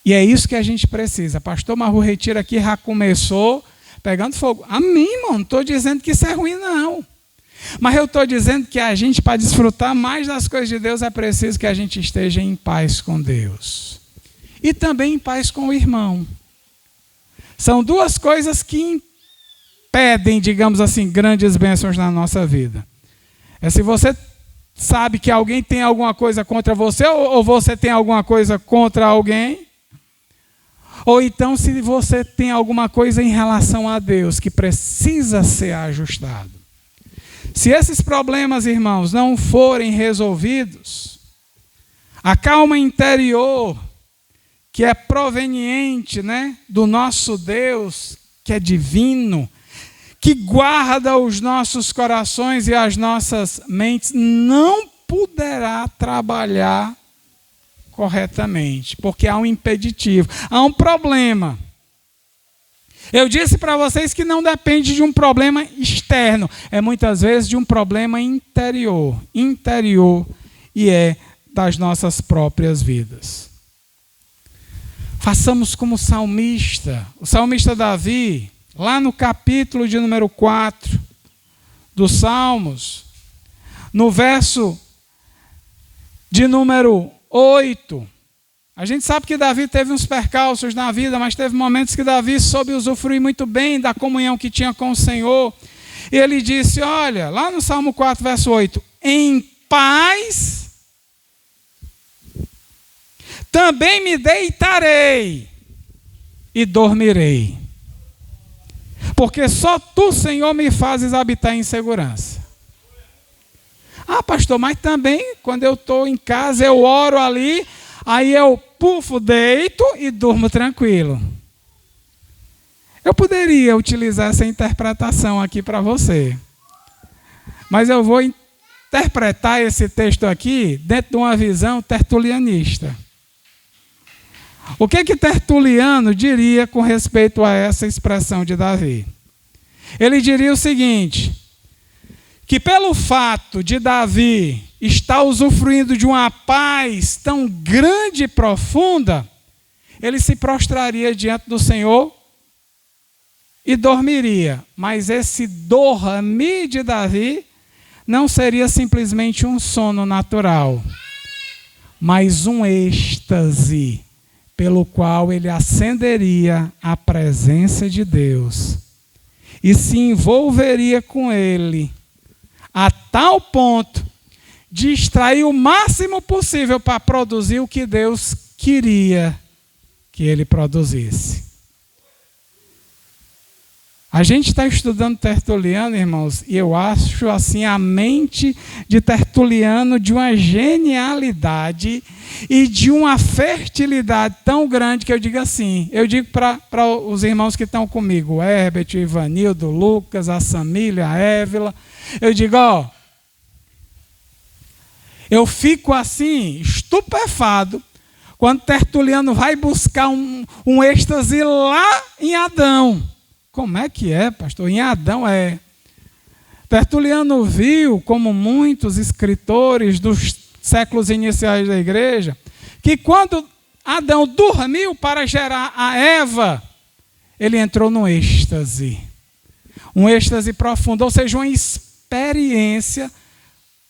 E é isso que a gente precisa. Pastor Marru Retiro aqui já começou pegando fogo. Amém, irmão. Não estou dizendo que isso é ruim, não. Mas eu estou dizendo que a gente, para desfrutar mais das coisas de Deus, é preciso que a gente esteja em paz com Deus. E também em paz com o irmão. São duas coisas que impedem, digamos assim, grandes bênçãos na nossa vida. É se você sabe que alguém tem alguma coisa contra você, ou você tem alguma coisa contra alguém, ou então se você tem alguma coisa em relação a Deus que precisa ser ajustado. Se esses problemas, irmãos, não forem resolvidos, a calma interior, que é proveniente, do nosso Deus, que é divino, que guarda os nossos corações e as nossas mentes, não poderá trabalhar corretamente, porque há um impeditivo, há um problema. Eu disse para vocês que não depende de um problema externo, é muitas vezes de um problema interior, e é das nossas próprias vidas. Façamos como o salmista Davi, lá no capítulo de número 4 dos Salmos, no verso de número 8. A gente sabe que Davi teve uns percalços na vida, mas teve momentos que Davi soube usufruir muito bem da comunhão que tinha com o Senhor. E ele disse, olha, lá no Salmo 4, verso 8, em paz também me deitarei e dormirei. Porque só tu, Senhor, me fazes habitar em segurança. Ah, pastor, mas também quando eu estou em casa, eu oro ali, aí eu deito e durmo tranquilo. Eu poderia utilizar essa interpretação aqui para você. Mas eu vou interpretar esse texto aqui dentro de uma visão tertulianista. O que Tertuliano diria com respeito a essa expressão de Davi? Ele diria o seguinte, que pelo fato de Davi estar usufruindo de uma paz tão grande e profunda, ele se prostraria diante do Senhor e dormiria. Mas esse dormir de Davi não seria simplesmente um sono natural, mas um êxtase, pelo qual ele ascenderia à presença de Deus e se envolveria com ele a tal ponto de extrair o máximo possível para produzir o que Deus queria que ele produzisse. A gente está estudando Tertuliano, irmãos, e eu acho assim a mente de Tertuliano de uma genialidade e de uma fertilidade tão grande que eu digo assim, eu digo para os irmãos que estão comigo, o Herbert, o Ivanildo, o Lucas, a Samília, a Évila, eu digo, eu fico assim, estupefado, quando Tertuliano vai buscar um êxtase lá em Adão. Como é que é, pastor? Em Adão é. Tertuliano viu, como muitos escritores dos séculos iniciais da igreja, que quando Adão dormiu para gerar a Eva, ele entrou num êxtase. Um êxtase profundo, ou seja, uma experiência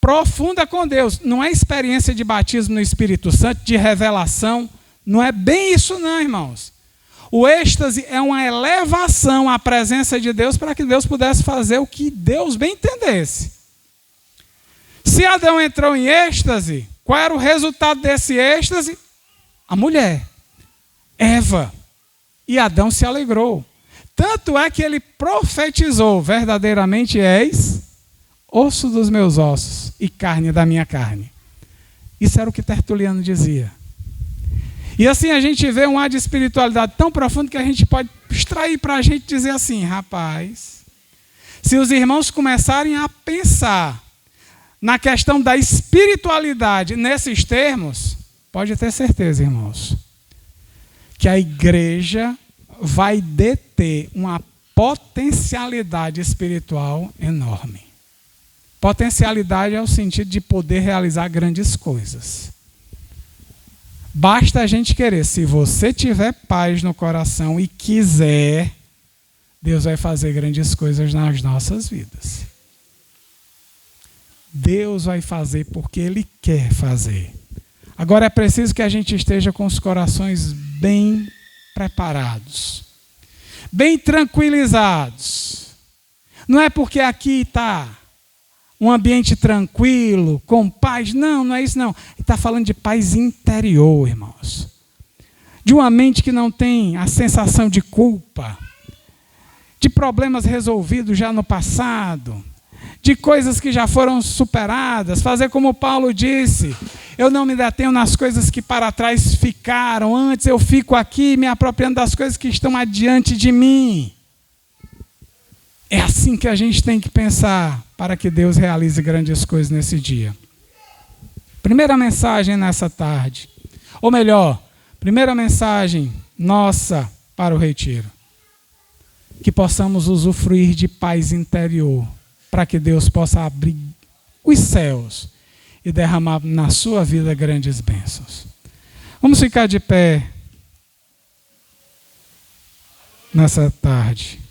profunda com Deus. Não é experiência de batismo no Espírito Santo, de revelação. Não é bem isso não, irmãos. O êxtase é uma elevação à presença de Deus para que Deus pudesse fazer o que Deus bem entendesse. Se Adão entrou em êxtase, qual era o resultado desse êxtase? A mulher, Eva. E Adão se alegrou. Tanto é que ele profetizou, verdadeiramente és osso dos meus ossos e carne da minha carne. Isso era o que Tertuliano dizia. E assim a gente vê um ar de espiritualidade tão profundo que a gente pode extrair para a gente dizer assim, rapaz, Se os irmãos começarem a pensar na questão da espiritualidade nesses termos, pode ter certeza, irmãos, que a igreja vai deter uma potencialidade espiritual enorme. Potencialidade é o sentido de poder realizar grandes coisas. Basta a gente querer. Se você tiver paz no coração e quiser, Deus vai fazer grandes coisas nas nossas vidas. Deus vai fazer porque Ele quer fazer. Agora é preciso que a gente esteja com os corações bem preparados, bem tranquilizados. Não é porque aqui está um ambiente tranquilo, com paz. Não, não é isso não. Ele está falando de paz interior, irmãos. De uma mente que não tem a sensação de culpa, de problemas resolvidos já no passado, de coisas que já foram superadas. Fazer como Paulo disse: eu não me detenho nas coisas que para trás ficaram, antes eu fico aqui me apropriando das coisas que estão adiante de mim. É assim que a gente tem que pensar para que Deus realize grandes coisas nesse dia. Primeira mensagem nessa tarde, ou melhor, primeira mensagem nossa para o retiro. Que possamos usufruir de paz interior, para que Deus possa abrir os céus e derramar na sua vida grandes bênçãos. Vamos ficar de pé nessa tarde.